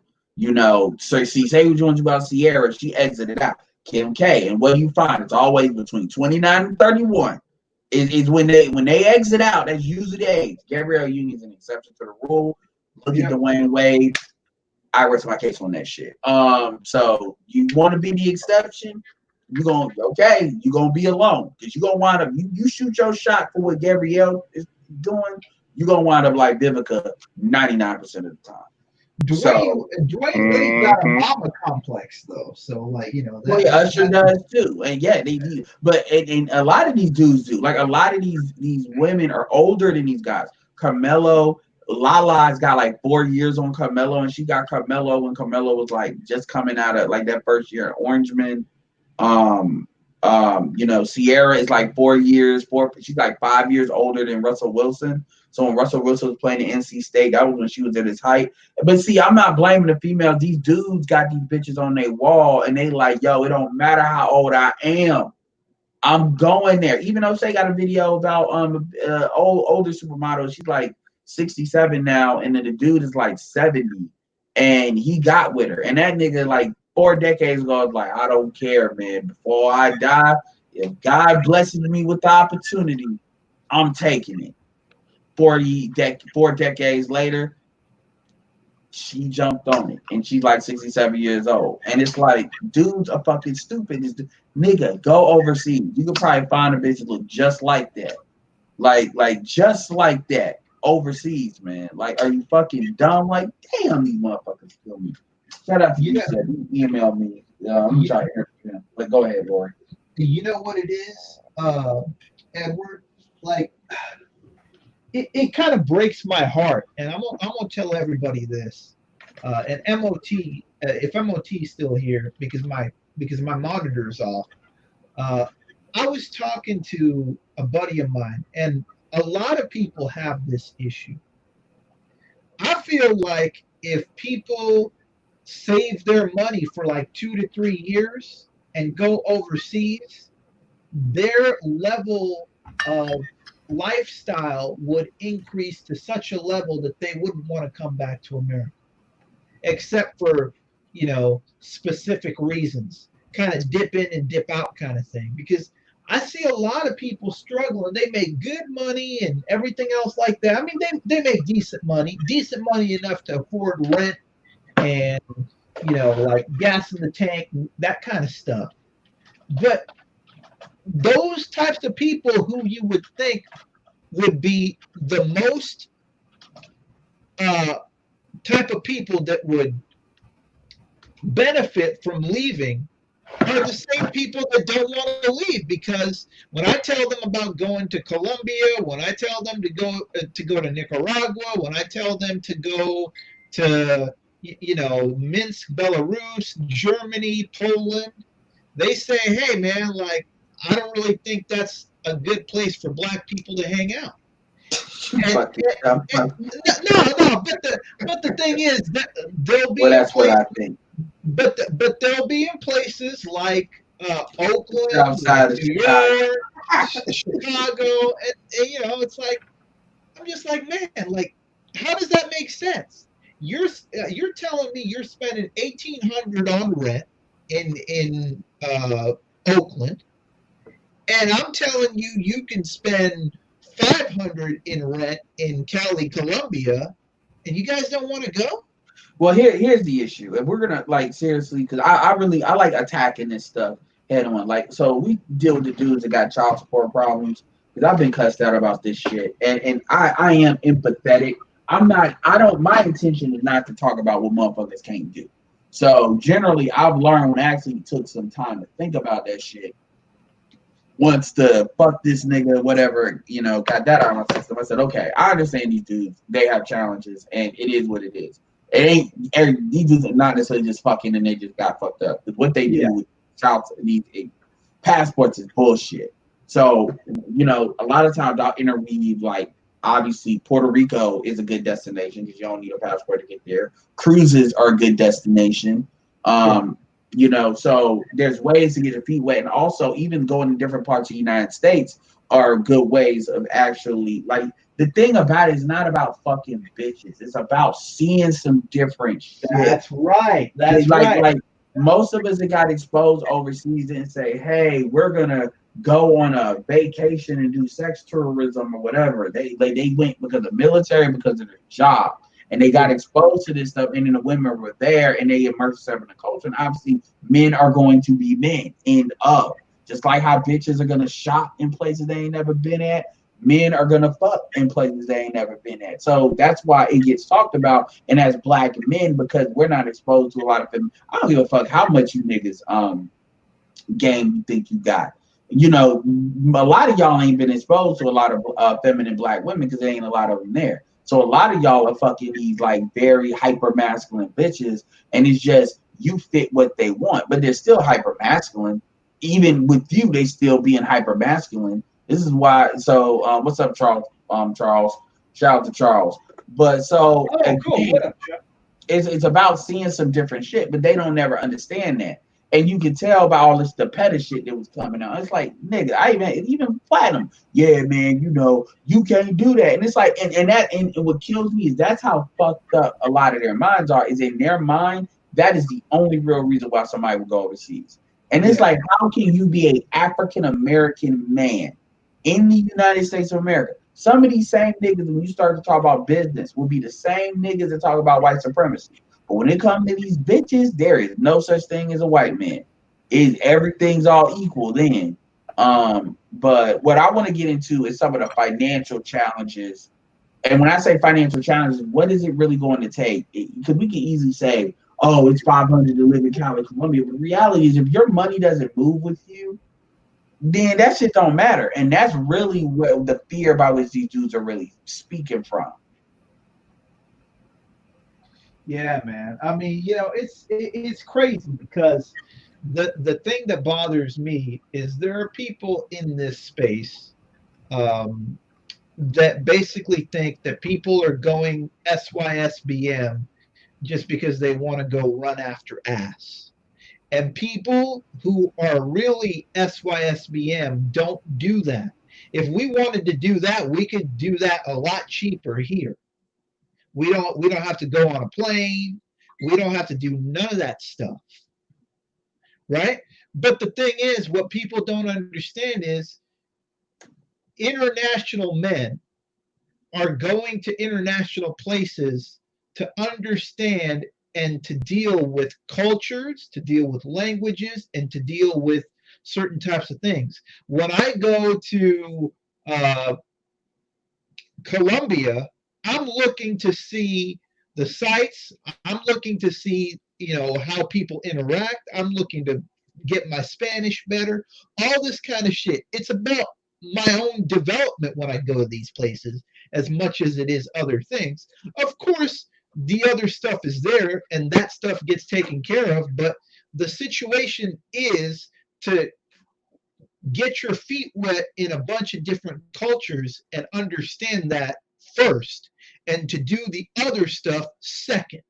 A: So say what you want about Sierra, she exited out. Kim K, and what do you find? It's always between 29 and 31. Is when they exit out, that's usually the age. Gabrielle Union's an exception to the rule. Look at Dwayne Wade. I rest my case on that shit. So you want to be the exception? You're gonna be alone, because you're gonna wind up, you shoot your shot for what Gabrielle is doing, you're gonna wind up like Vivica 99% of the time.
E: Dwayne Wade got a mama complex though, so
A: Usher does too, and they do. But and a lot of these dudes do. Like a lot of these women are older than these guys. Carmelo, Lala's got like 4 years on Carmelo, and she got Carmelo when Carmelo was like just coming out of like that first year at Orangeman. Sierra is like 4 years. She's like 5 years older than Russell Wilson. So when Russell Wilson was playing at NC State, that was when she was at his height. But see, I'm not blaming the females. These dudes got these bitches on their wall, and they like, yo, it don't matter how old I am, I'm going there. Even though Shay got a video about older supermodel, she's like 67 now, and then the dude is like 70, and he got with her. And that nigga like 4 decades ago was like, I don't care, man. Before I die, if God blesses me with the opportunity, I'm taking it. 4 decades later, she jumped on it, and she's like 67 years old. And it's like, dudes are fucking stupid. Nigga, go overseas. You could probably find a bitch that look just like that. Like just like that overseas, man. Like, are you fucking dumb? Like, damn, these motherfuckers kill me. Shout out to you. Email me. I'm trying to hear them. Like, go ahead, Lori.
E: You know what it is, Edward? Like, it kind of breaks my heart, and I'm gonna tell everybody this. And MOT, if MOT is still here, because my monitor's off. I was talking to a buddy of mine, and a lot of people have this issue. I feel like if people save their money for like 2 to 3 years and go overseas, their level of lifestyle would increase to such a level that they wouldn't want to come back to America, except for, specific reasons, kind of dip in and dip out kind of thing. Because I see a lot of people struggling. They make good money and everything else like that. I mean, they make decent money enough to afford rent and, like gas in the tank, that kind of stuff. But those types of people who you would think would be the most type of people that would benefit from leaving are the same people that don't want to leave, because when I tell them about going to Colombia, when I tell them to go to Nicaragua, when I tell them to go to Minsk, Belarus, Germany, Poland, they say, "Hey, man, like I don't really think that's a good place for Black people to hang out." No, but the thing is that they'll be
A: that's what I think.
E: But they'll be in places like Oakland, New York, Chicago, and it's like, I'm just like, man, like, how does that make sense? You're telling me you're spending $1,800 on rent in Oakland, and I'm telling you you can spend $500 in rent in Cali, Colombia, and you guys don't want to go?
A: Well, here's the issue, and we're gonna like seriously, because I like attacking this stuff head on. Like, so we deal with the dudes that got child support problems, because I've been cussed out about this shit, and I am empathetic. My intention is not to talk about what motherfuckers can't do. So generally, I've learned when I actually took some time to think about that shit. Once the fuck this nigga, whatever, got that out of my system, I said, okay, I understand these dudes, they have challenges, and it is what it is. It ain't, these dudes are not necessarily just fucking and they just got fucked up. What they do with child these passports is bullshit. So, a lot of times I'll interweave, like, obviously Puerto Rico is a good destination because you don't need a passport to get there. Cruises are a good destination. So there's ways to get your feet wet, and also even going to different parts of the United States are good ways of actually, like, the thing about it is not about fucking bitches. It's about seeing some different shit.
E: That's right. That's right.
A: Like most of us that got exposed overseas didn't say, hey, we're gonna go on a vacation and do sex tourism or whatever. They went because of military, because of their job. And they got exposed to this stuff, and then the women were there, and they immersed themselves in the culture. And obviously, men are going to be men. End of. Just like how bitches are gonna shop in places they ain't never been at, men are gonna fuck in places they ain't never been at. So that's why it gets talked about. And as Black men, because we're not exposed to a lot of them, I don't give a fuck how much you niggas game you think you got. A lot of y'all ain't been exposed to a lot of feminine Black women because there ain't a lot of them there. So a lot of y'all are fucking these like very hyper masculine bitches, and it's just you fit what they want, but they're still hyper masculine. Even with you, they still being hyper masculine. This is why. So what's up, Charles? Charles, shout out to Charles. But so
E: cool. What up, Chuck?
A: It's about seeing some different shit, but they don't never understand that. And you can tell by all this the petty shit that was coming out. It's like, nigga, I even Platinum. Yeah, man, you can't do that. And it's like, and what kills me is that's how fucked up a lot of their minds are. Is in their mind, that is the only real reason why somebody would go overseas. And it's like, how can you be an African American man in the United States of America? Some of these same niggas, when you start to talk about business, will be the same niggas that talk about white supremacy. But when it comes to these bitches, there is no such thing as a white man. Everything's all equal then. But what I want to get into is some of the financial challenges. And when I say financial challenges, what is it really going to take? Because we can easily say, oh, it's $500 to live in Cali, Colombia. But the reality is, if your money doesn't move with you, then that shit don't matter. And that's really what the fear about which these dudes are really speaking from.
E: Yeah, man. I mean, it's crazy because the thing that bothers me is there are people in this space that basically think that people are going SYSBM just because they want to go run after ass. And people who are really SYSBM don't do that. If we wanted to do that, we could do that a lot cheaper here. We don't have to go on a plane. We don't have to do none of that stuff. Right? But the thing is, what people don't understand is international men are going to international places to understand and to deal with cultures, to deal with languages, and to deal with certain types of things. When I go to Colombia, I'm looking to see the sites. I'm looking to see, how people interact. I'm looking to get my Spanish better, all this kind of shit. It's about my own development when I go to these places as much as it is other things. Of course, the other stuff is there and that stuff gets taken care of, but the situation is to get your feet wet in a bunch of different cultures and understand that first, and to do the other stuff second.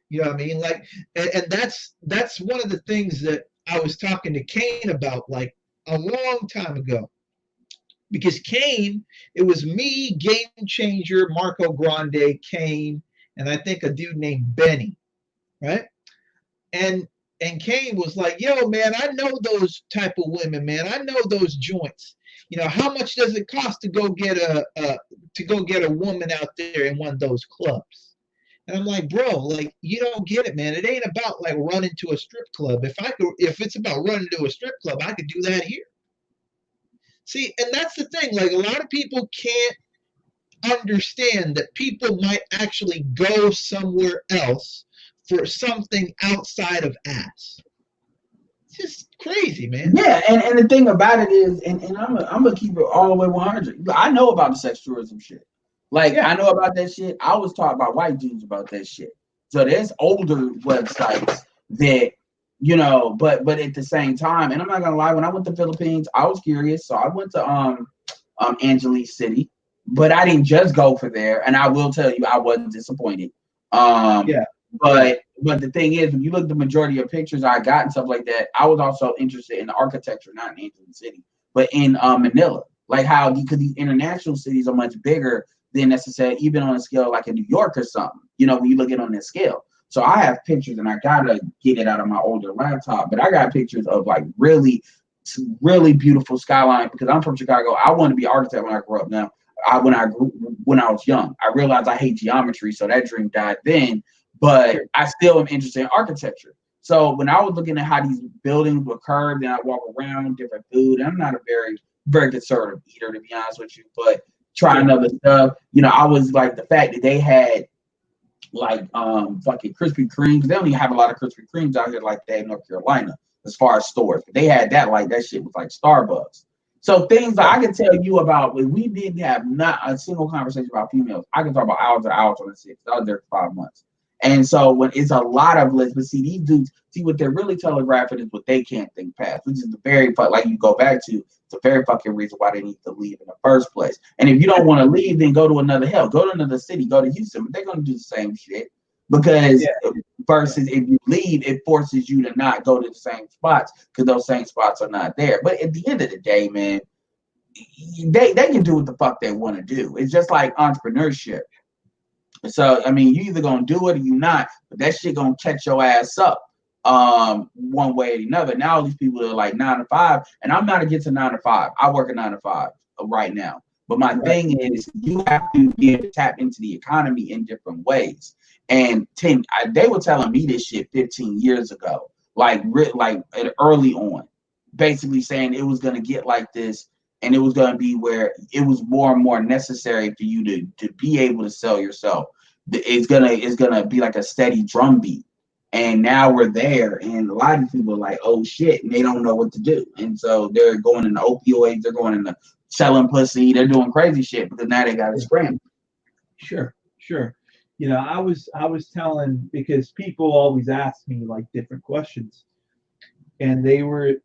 E: You know what I mean? Like, and that's one of the things that I was talking to Kane about like a long time ago. Because Kane, it was me, Game Changer, Marco Grande, Kane, and I think a dude named Benny, right? And Kane was like, yo, man, I know those type of women, man. I know those joints. You know, how much does it cost to go get a woman out there in one of those clubs? And I'm like, bro, like, you don't get it, man. It ain't about like running to a strip club. If it's about running to a strip club, I could do that here. See, and that's the thing. Like, a lot of people can't understand that people might actually go somewhere else for something outside of ass. It's just crazy, man.
A: Yeah, and the thing about it is, and I'm gonna keep it all the way 100. I know about the sex tourism shit. Like, yeah. I know about that shit. I was taught by white dudes about that shit. So there's older websites that, you know, but at the same time, and I'm not gonna lie, when I went to the Philippines, I was curious. So I went to Angeles City, but I didn't just go for there. And I will tell you, I wasn't disappointed.
E: Yeah.
A: But the thing is, when you look at the majority of pictures I got and stuff like that, I was also interested in the architecture, not in Angeles City, but in Manila. Like how, because these international cities are much bigger than necessarily, even on a scale like in New York or something, you know, when you look at it on that scale. So I have pictures, and I gotta get it out of my older laptop, but I got pictures of like really, really beautiful skyline, because I'm from Chicago. I want to be an architect when I grew up. Now, when I was young, I realized I hate geometry, so that dream died then. But I still am interested in architecture. So when I was looking at how these buildings were curved, and I walk around different food, and I'm not a very, very conservative eater, to be honest with you, but trying other stuff, you know, I was like, the fact that they had like fucking Krispy Kreme, because they don't even have a lot of Krispy Kremes out here like they in North Carolina as far as stores. But they had that, like, that shit was like Starbucks. So things that I can tell you about, when we didn't have not a single conversation about females, I can talk about hours and hours on the 6. I was there for 5 months. And so when it's a lot of lists, but see, these dudes, see what they're really telegraphing is what they can't think past, which is the very, like you go back to, it's a very fucking reason why they need to leave in the first place. And if you don't want to leave, then go to another city, go to Houston, but they're going to do the same shit, because versus if you leave, it forces you to not go to the same spots, because those same spots are not there. But at the end of the day, man, they can do what the fuck they want to do. It's just like entrepreneurship. So, I mean, you either gonna do it or you not, but that shit gonna catch your ass up one way or another. Now these people are like 9 to 5, and I'm not against a 9 to 5. I work a 9 to 5 right now. But my thing is, you have to be able to tap into the economy in different ways. And they were telling me this shit 15 years ago, like early on, basically saying it was gonna get like this. And it was going to be where it was more and more necessary for you to be able to sell yourself. It's gonna be like a steady drumbeat. And now we're there, and a lot of people are like, oh shit, and they don't know what to do. And so they're going into opioids, they're going into selling pussy, they're doing crazy shit, because now they got to scramble.
F: Sure. You know, I was telling, because people always ask me like different questions, and they were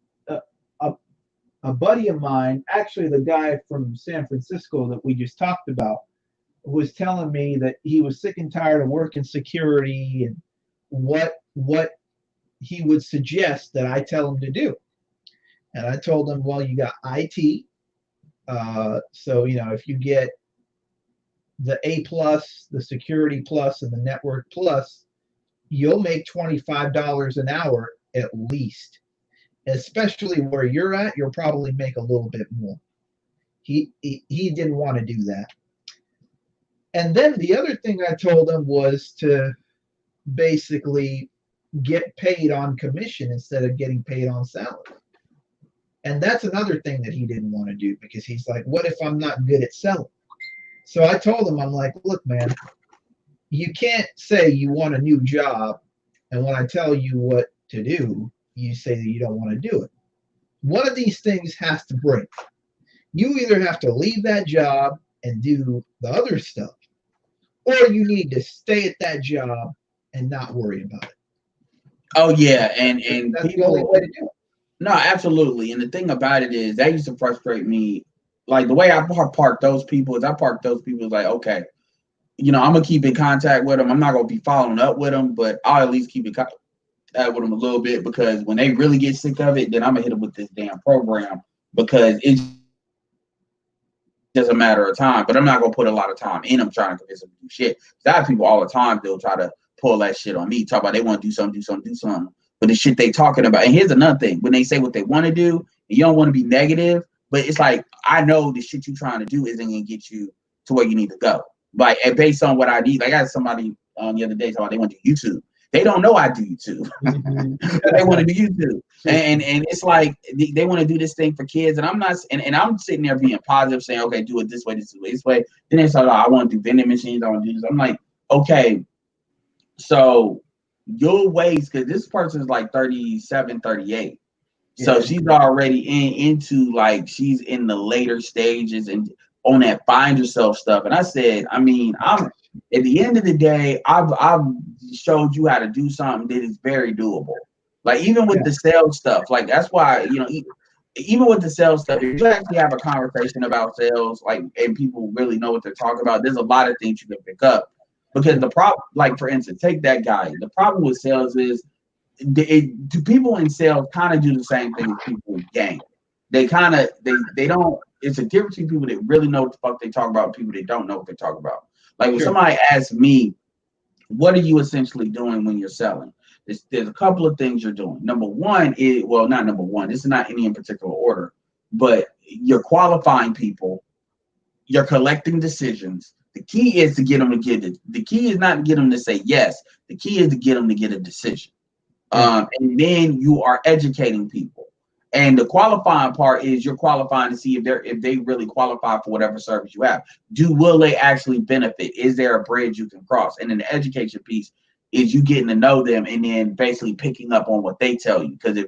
F: a buddy of mine, actually the guy from San Francisco that we just talked about, was telling me that he was sick and tired of working security, and what he would suggest that I tell him to do. And I told him, well, you got IT. So, you know, if you get the A+, the security plus, and the network plus, you'll make $25 an hour at least. Especially where you're at, you'll probably make a little bit more. He didn't want to do that. And then the other thing I told him was to basically get paid on commission instead of getting paid on salary. And that's another thing that he didn't want to do, because he's like, what if I'm not good at selling? So I told him, I'm like, look, man, you can't say you want a new job, and when I tell you what to do,
E: you say that you don't want to do it. One of these things has to break. You either have to leave that job and do the other stuff, or you need to stay at that job and not worry about it.
A: Oh yeah, and
E: that's
A: people,
E: the only way to do it.
A: No, absolutely. And the thing about it is that used to frustrate me. Like the way I park those people is like, okay, I'm gonna keep in contact with them. I'm not gonna be following up with them, but I'll at least keep in contact with them a little bit, because when they really get sick of it, then I'm gonna hit them with this damn program, because it's just a matter of time. But I'm not gonna put a lot of time in them trying to convince them to do shit. I have people all the time, they'll try to pull that shit on me, talk about they want to do something. But the shit they talking about, and here's another thing, when they say what they want to do, you don't want to be negative, but it's like, I know the shit you're trying to do isn't gonna get you to where you need to go. Like, and based on what I need, like I had somebody the other day talking about they want to do YouTube. They don't know I do YouTube. They want to do YouTube. And it's like they want to do this thing for kids. And I'm not, and I'm sitting there being positive, saying, okay, do it this way, this way. Then they start, I want to do vending machines, I want to do this. I'm like, okay, so your ways, because this person is like 37, 38. So she's already into, like, she's in the later stages and on that find yourself stuff. And I said, I mean, I'm at the end of the day, I've showed you how to do something that is very doable. Like, even with the sales stuff, like, that's why, even with the sales stuff, if you actually have a conversation about sales, like, and people really know what they're talking about, there's a lot of things you can pick up. Because the problem, like, for instance, take that guy. The problem with sales is, do people in sales kind of do the same thing as people in game? They kind of, they don't, it's a difference between people that really know what the fuck they talk about and people that don't know what they talk about. Like, when somebody asks me, what are you essentially doing when you're selling? There's a couple of things you're doing. Number one is, well, not number one, this is not any in particular order, but you're qualifying people, you're collecting decisions. The key is to get them to get it. The key is not to get them to say yes. The key is to get them to get a decision. And then you are educating people. And the qualifying part is you're qualifying to see if they really qualify for whatever service you have. Will they actually benefit? Is there a bridge you can cross? And then the education piece is you getting to know them and then basically picking up on what they tell you. Because if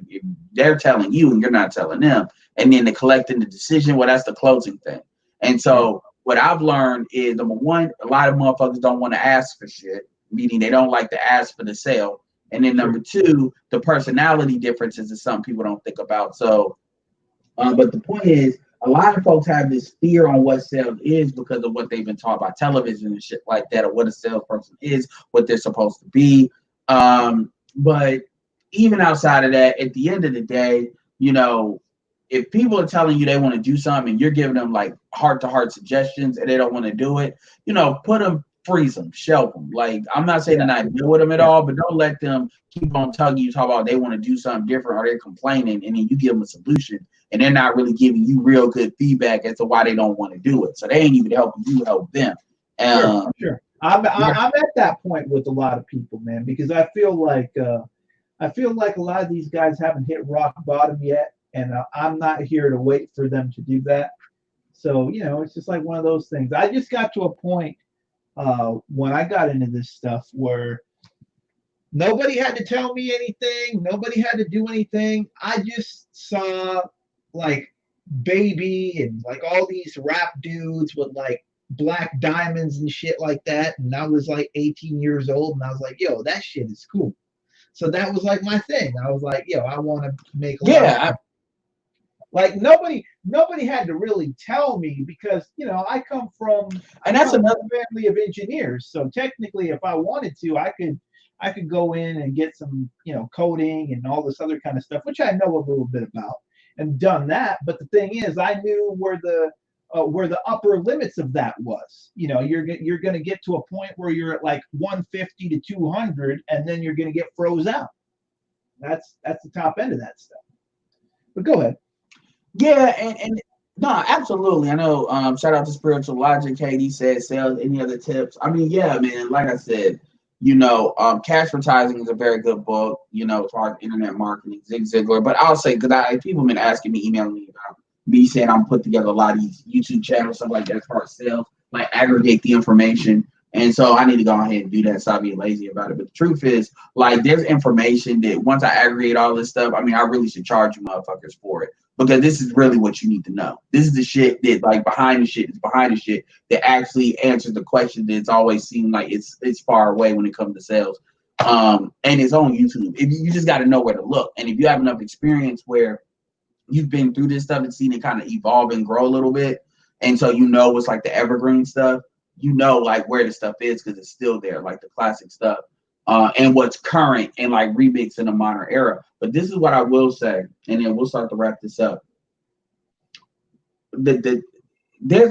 A: they're telling you and you're not telling them, and then the collecting the decision, well, that's the closing thing. And so what I've learned is, number one, a lot of motherfuckers don't want to ask for shit, meaning they don't like to ask for the sale. And then number two, the personality differences is something people don't think about. So, but the point is, a lot of folks have this fear on what sales is because of what they've been taught by television and shit like that, or what a salesperson is, what they're supposed to be. But even outside of that, at the end of the day, if people are telling you they want to do something and you're giving them like heart-to-heart suggestions and they don't want to do it, put them, freeze them, shelve them. Like, I'm not saying to not deal with them at all, but don't let them keep on tugging you, talk about they want to do something different or they're complaining, and then you give them a solution and they're not really giving you real good feedback as to why they don't want to do it. So they ain't even helping you help them.
E: Sure. I'm at that point with a lot of people, man, because I feel like a lot of these guys haven't hit rock bottom yet, and I'm not here to wait for them to do that. So, it's just like one of those things. I just got to a point when I got into this stuff where nobody had to tell me anything, nobody had to do anything. I just saw like Baby and like all these rap dudes with like black diamonds and shit like that, and I was like 18 years old, and I was like, yo, that shit is cool. So that was like my thing. I was like, yo, I want to make a lot of money. Like nobody had to really tell me, because I come from another family of engineers. So technically, if I wanted to, I could go in and get some coding and all this other kind of stuff, which I know a little bit about, and done that. But the thing is, I knew where the upper limits of that was. You're going to get to a point where you're at like 150 to 200, and then you're going to get froze out. That's the top end of that stuff. But go ahead.
A: Yeah, and no, absolutely. I know. Shout out to Spiritual Logic. Katie said, sales. Any other tips? I mean, yeah, man. Like I said, Cashvertising is a very good book. As far as internet marketing, Zig Ziglar. But I'll say, because people have been asking me, emailing me about me saying I'm put together a lot of these YouTube channels, stuff like that, as far as sales, like aggregate the information. And so I need to go ahead and do that. Stop being lazy about it. But the truth is, like, there's information that once I aggregate all this stuff, I mean, I really should charge you motherfuckers for it, because this is really what you need to know. This is the shit that, like, behind the shit that actually answers the question that's always seemed like it's far away when it comes to sales. And it's on YouTube. You just got to know where to look. And if you have enough experience where you've been through this stuff and seen it kind of evolve and grow a little bit, and so you know what's like the evergreen stuff, you know, like, where the stuff is, because it's still there, like the classic stuff, and what's current and like remix in a modern era. But this is what I will say, and then we'll start to wrap this up. There's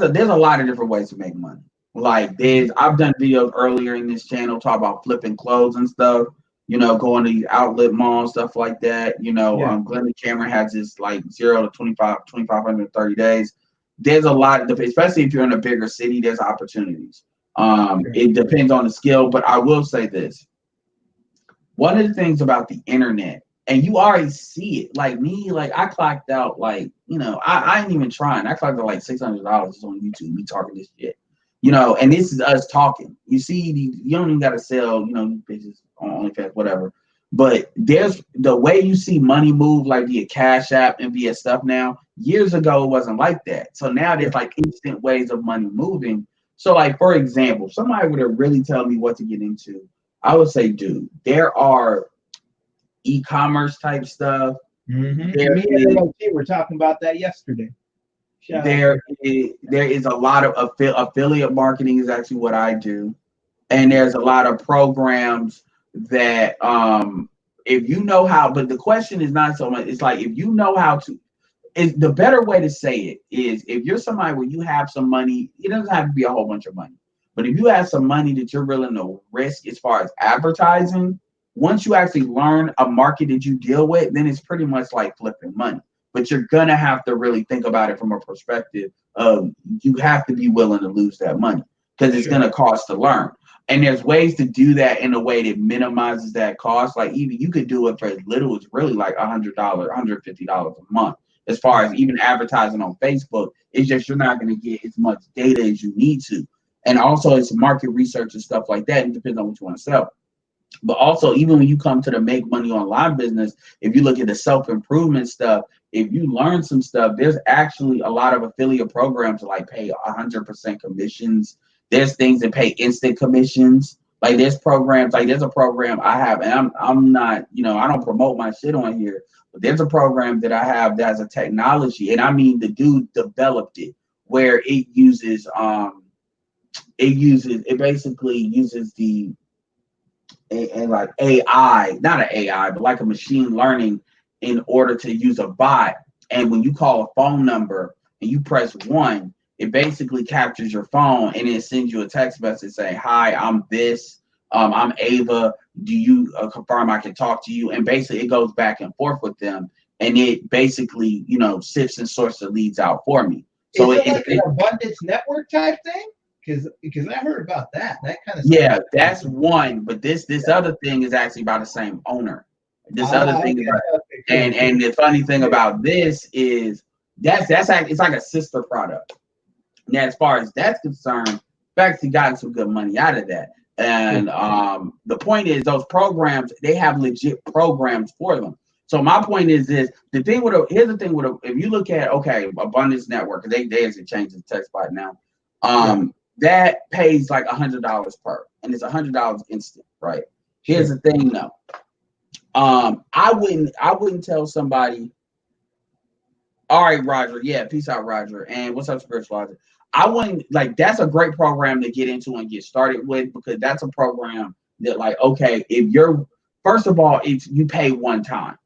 A: a lot of different ways to make money. Like, I've done videos earlier in this channel talk about flipping clothes and stuff, you know, going to these outlet malls, stuff like that. You know, Glenda Cameron has this like 0 to 2,530 days. There's a lot, especially if you're in a bigger city, there's opportunities. It depends on the skill, but I will say this. One of the things about the internet, and you already see it, like me, like I clocked out, like, you know, I ain't even trying. I clocked out like $600 on YouTube, me talking this shit, you know, and this is us talking. You see, you don't even got to sell, you know, bitches on OnlyFans, whatever. But there's the way you see money move, like via Cash App and via stuff now. Years ago, it wasn't like that. So now there's like instant ways of money moving. So, like, for example, if somebody would have really tell me what to get into, I would say, dude, there are e-commerce type stuff.
F: Mm-hmm. We're talking about that yesterday.
A: There is a lot of affiliate marketing is actually what I do. And there's a lot of programs that if you know how, but the question is not so much, it's like, if you know how to, is the better way to say it is, if you're somebody where you have some money, it doesn't have to be a whole bunch of money, but if you have some money that you're willing to risk as far as advertising, once you actually learn a market that you deal with, then it's pretty much like flipping money. But you're gonna have to really think about it from a perspective of, you have to be willing to lose that money, because it's gonna cost to learn. And there's ways to do that in a way that minimizes that cost. Like, even you could do it for as little as really like $100, $150 a month. As far as even advertising on Facebook, it's just you're not going to get as much data as you need to. And also it's market research and stuff like that. It depends on what you want to sell. But also, even when you come to the make money online business, if you look at the self-improvement stuff, if you learn some stuff, there's actually a lot of affiliate programs that like pay 100% commissions. There's things that pay instant commissions. Like, there's programs, like there's a program I have, and I'm not, you know, I don't promote my shit on here, but there's a program that I have that has a technology, and I mean, the dude developed it, where it uses it basically uses the and like AI, not an AI, but like a machine learning, in order to use a bot. And when you call a phone number and you press 1, it basically captures your phone and it sends you a text message saying, "Hi, I'm this. I'm Ava. Do you confirm I can talk to you?" And basically it goes back and forth with them, and it basically, you know, sifts and sorts the leads out for me. So
F: it's like an abundance network type thing. Because I heard about that kind of stuff.
A: Yeah, that's one. But this other thing is actually by the same owner. This other thing is and the funny thing about this is that's it's like a sister product. Now, as far as that's concerned, we've actually gotten some good money out of that. And the point is, those programs, they have legit programs for them. So my point is this: here's the thing with if you look at Abundance Network, they actually changed the text bot now. That pays like $100 per, and it's $100 instant, right? Here's the thing though. I wouldn't tell somebody, all right, Roger, yeah, peace out, Roger, and what's up, Spiritual Roger? I wouldn't, like, that's a great program to get into and get started with, because that's a program that, like, okay, if you're, first of all, it's you pay one time.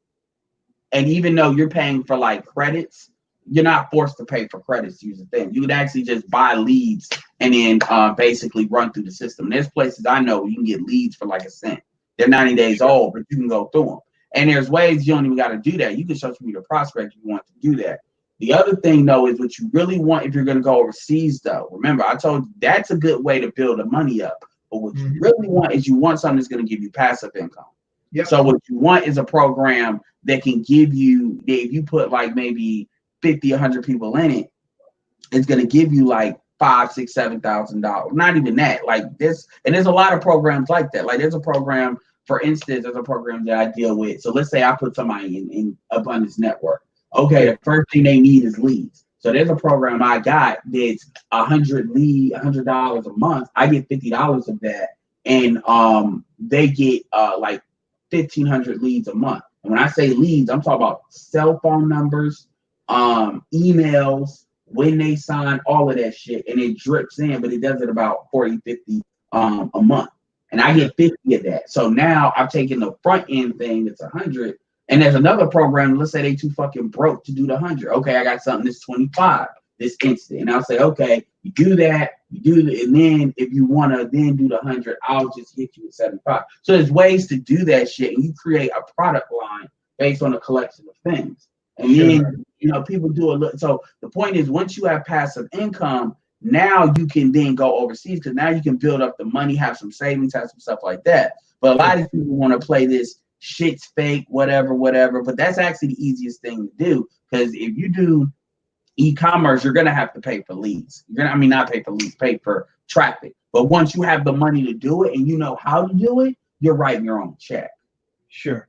A: And even though you're paying for like credits, you're not forced to pay for credits to use the thing. You would actually just buy leads and then basically run through the system. There's places I know where you can get leads for like $1. They're 90 days old, but you can go through them. And there's ways you don't even got to do that. You can social media prospect if you want to do that. The other thing, though, is what you really want if you're going to go overseas, though. Remember, I told you that's a good way to build the money up. But what you really want is you want something that's going to give you passive income. Yep. So what you want is a program that can give you, if you put like maybe 50, 100 people in it, it's going to give you like $5,000, $6,000, $7,000. Not even that. Like this, and there's a lot of programs like that. Like there's a program, for instance, there's a program that I deal with. So let's say I put somebody in Abundance Network. Okay, the first thing they need is leads. So there's a program I got that's $100 a month. I get $50 of that, and they get like 1,500 leads a month. And when I say leads, I'm talking about cell phone numbers, emails, when they sign, all of that shit, and it drips in, but it does it about 40, 50 a month, and I get 50 of that. So now I've taken the front end thing that's 100, and there's another program. Let's say they too fucking broke to do the 100. Okay, I got something that's 25 this instant, and I'll say, okay, you do that, and then if you want to then do the 100, I'll just hit you with 75. So there's ways to do that shit, and you create a product line based on a collection of things, and then people do a little. So the point is, once you have passive income, now you can then go overseas, because now you can build up the money, have some savings, have some stuff like that. But a lot of people want to play this shit's fake, whatever, but that's actually the easiest thing to do, because if you do e-commerce, you're gonna have to pay for leads. Not pay for leads, pay for traffic. But once you have the money to do it and you know how to do it, you're writing your own check.
F: Sure.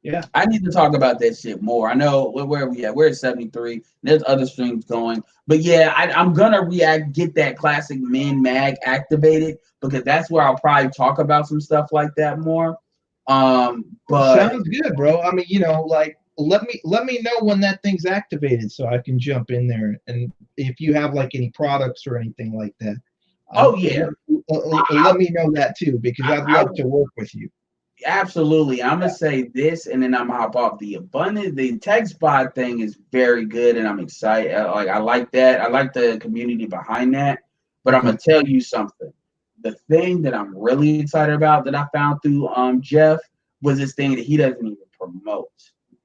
F: Yeah.
A: I need to talk about that shit more. I know where are we at? We're at 73. There's other streams going, but yeah, I'm gonna get that classic Men Mag activated, because that's where I'll probably talk about some stuff like that more. But
E: sounds good, bro. I mean, like let me know when that thing's activated so I can jump in there, and if you have like any products or anything like that.
A: Let
E: me know that too, because I'd love to work with you.
A: Absolutely. I'm gonna say this, and then I'm gonna hop off. The text bot thing is very good, and I'm excited. I like that. I like the community behind that. But I'm gonna tell you something. The thing that I'm really excited about that I found through Jeff was this thing that he doesn't even promote,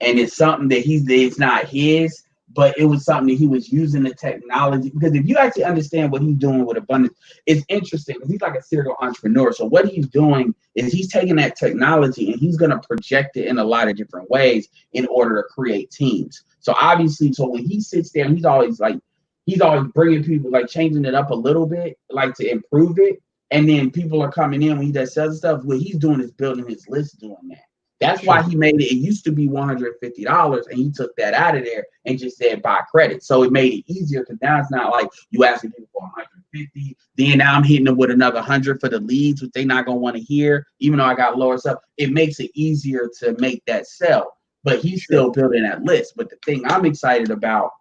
A: and it's something that it's not his, but it was something that he was using the technology. Because if you actually understand what he's doing with Abundance, it's interesting. He's like a serial entrepreneur. So what he's doing is he's taking that technology and he's going to project it in a lot of different ways in order to create teams. So obviously, when he sits there, he's always bringing people, like changing it up a little bit, like to improve it. And then people are coming in when he does other stuff. What he's doing is building his list doing that. That's why he made it. It used to be $150, and he took that out of there and just said buy credit. So it made it easier, because now it's not like you asking people for 150. Then now I'm hitting them with another 100 for the leads, which they're not gonna want to hear, even though I got lower stuff. It makes it easier to make that sell. But he's still building that list. But the thing I'm excited about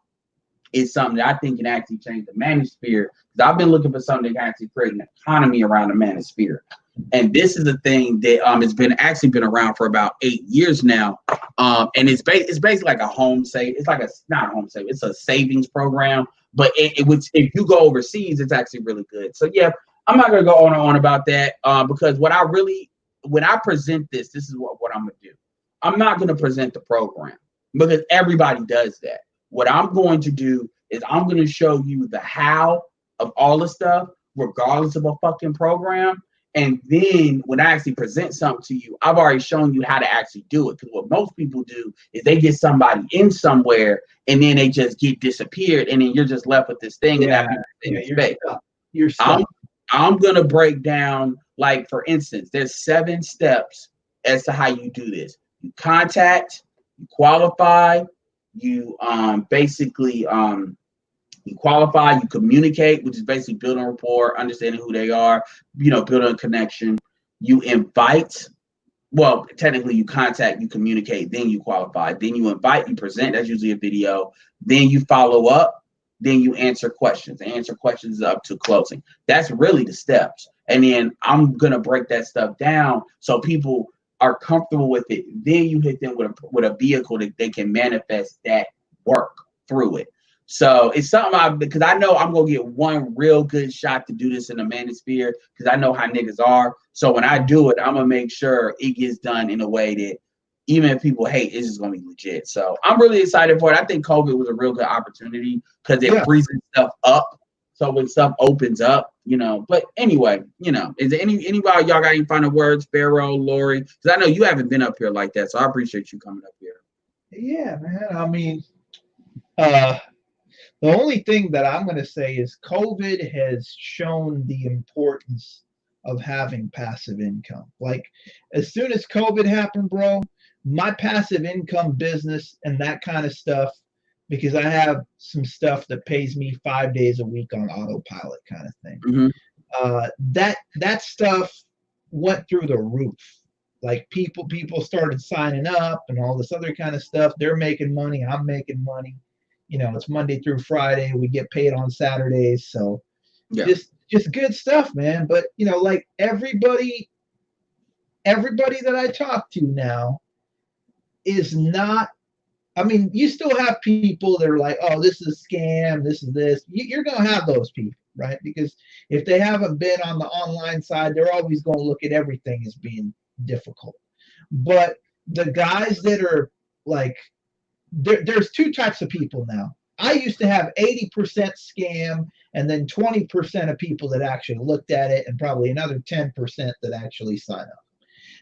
A: is something that I think can actually change the manosphere. Because I've been looking for something that can actually create an economy around the manosphere. And this is a thing that it's been around for about 8 years now, and it's basically like a home save. It's like not a home save. It's a savings program. But if you go overseas, it's actually really good. So yeah, I'm not gonna go on and on about that because when I present this is what I'm gonna do. I'm not gonna present the program, because everybody does that. What I'm going to do is I'm gonna show you the how of all the stuff, regardless of a fucking program. And then when I actually present something to you, I've already shown you how to actually do it. Because what most people do is they get somebody in somewhere and then they just get disappeared, and then you're just left with this thing. You're stuck. I'm gonna break down, like, for instance, there's 7 steps as to how you do this. You contact, you qualify, you you qualify, you communicate, which is basically building rapport, understanding who they are, building a connection. You invite, well, technically you contact, you communicate, then you qualify, then you invite, you present, that's usually a video, then you follow up, then you answer questions. And answer questions is up to closing. That's really the steps. And then I'm gonna break that stuff down so people are comfortable with it. Then you hit them with a vehicle that they can manifest that work through it. So it's something because I know I'm going to get one real good shot to do this in the manosphere, because I know how niggas are. So when I do it, I'm going to make sure it gets done in a way that even if people hate, it's just going to be legit. So I'm really excited for it. I think COVID was a real good opportunity because it frees stuff up. So when stuff opens up, but anyway, is there anybody, y'all got any final words, Pharaoh, Lori? Because I know you haven't been up here like that. So I appreciate you coming up here.
E: Yeah, man. I mean,
F: The only thing that I'm going to say is COVID has shown the importance of having passive income. Like, as soon as COVID happened, bro, my passive income business and that kind of stuff, because I have some stuff that pays me 5 days a week on autopilot kind of thing.
A: Mm-hmm.
F: That stuff went through the roof. Like people started signing up and all this other kind of stuff. They're making money. I'm making money. You know, it's Monday through Friday. We get paid on Saturdays. So
A: yeah,
F: just good stuff, man. But you know, like everybody that I talk to now is not. I mean, you still have people that are like, oh, this is a scam, this is this. You're gonna have those people, right? Because if they haven't been on the online side, they're always going to look at everything as being difficult. But the guys that are like, there's two types of people now. I used to have 80% scam and then 20% of people that actually looked at it and probably another 10% that actually sign up.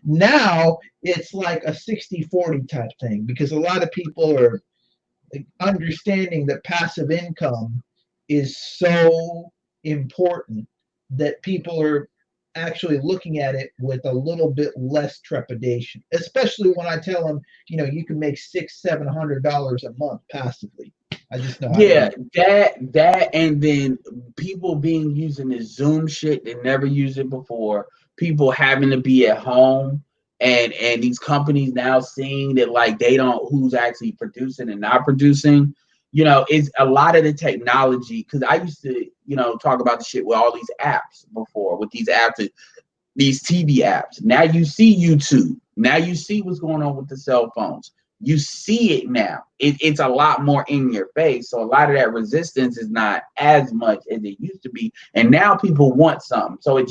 F: Now it's like a 60-40 type thing because a lot of people are understanding that passive income is so important that people are actually looking at it with a little bit less trepidation, especially when I tell them, you know, you can make $600-700 a month passively. I just know how
A: that and then people being using this Zoom shit, they never used it before. People having to be at home and these companies now seeing that like they don't who's actually producing and not producing. You know, it's a lot of the technology because I used to, you know, talk about the shit with all these apps before, with these apps, these TV apps. Now you see YouTube. Now you see what's going on with the cell phones. You see it now. It's a lot more in your face. So a lot of that resistance is not as much as it used to be. And now people want something. So it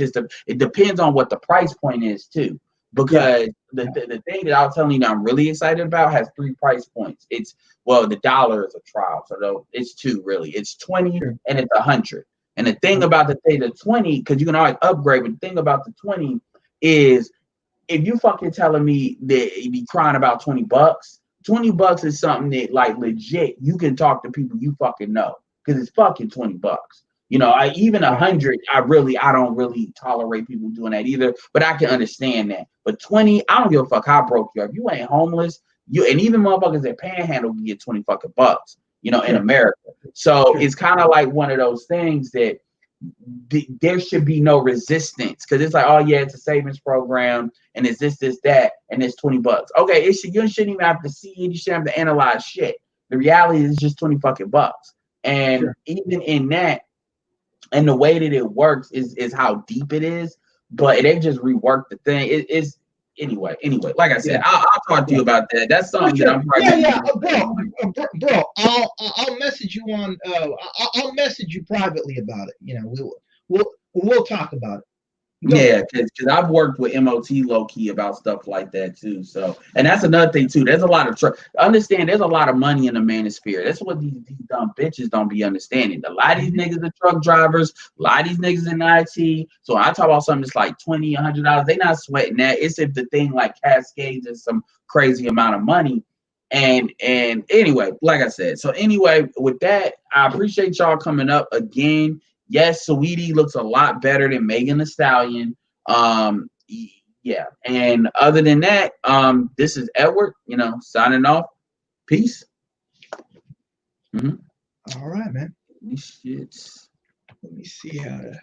A: depends on what the price point is too. Because the thing that I was telling you that I'm really excited about has 3 price points. It's the dollar is a trial, so it's 2 really. It's 20 and it's 100. And the thing about the 20, because you can always upgrade, but the thing about the 20 is if you fucking telling me that you be crying about $20, $20 is something that like legit you can talk to people you fucking know because it's fucking $20. You know, even 100, I don't really tolerate people doing that either, but I can understand that. But 20, I don't give a fuck how broke you are. If you ain't homeless, and even motherfuckers that panhandle can get 20 fucking bucks, you know, in America. So it's kind of like one of those things that there should be no resistance because it's like, oh yeah, it's a savings program and it's this, that, and it's $20. Okay, you shouldn't even have to see it, you shouldn't have to analyze shit. The reality is just 20 fucking bucks. And even in that, and the way that it works is how deep it is, but they just reworked the thing. It's anyway. Like I said, I'll talk to you about that. That's something that I'm
F: probably bro. I'll message you on. I'll message you privately about it. You know, we'll talk about it.
A: Yeah, because I've worked with MOT low key about stuff like that too. So, and that's another thing too. There's a lot of understand. There's a lot of money in the manosphere. That's what these dumb bitches don't be understanding. A lot of these niggas are truck drivers. A lot of these niggas in IT. So when I talk about something that's like $20, $100, they not sweating that. It's if the thing like cascades is some crazy amount of money. And anyway, like I said. So anyway, with that, I appreciate y'all coming up again. Yes, Saweetie looks a lot better than Megan Thee Stallion. Yeah. And other than that, this is Edward, signing off. Peace.
F: All right, man.
A: These shits.
F: Let me see how to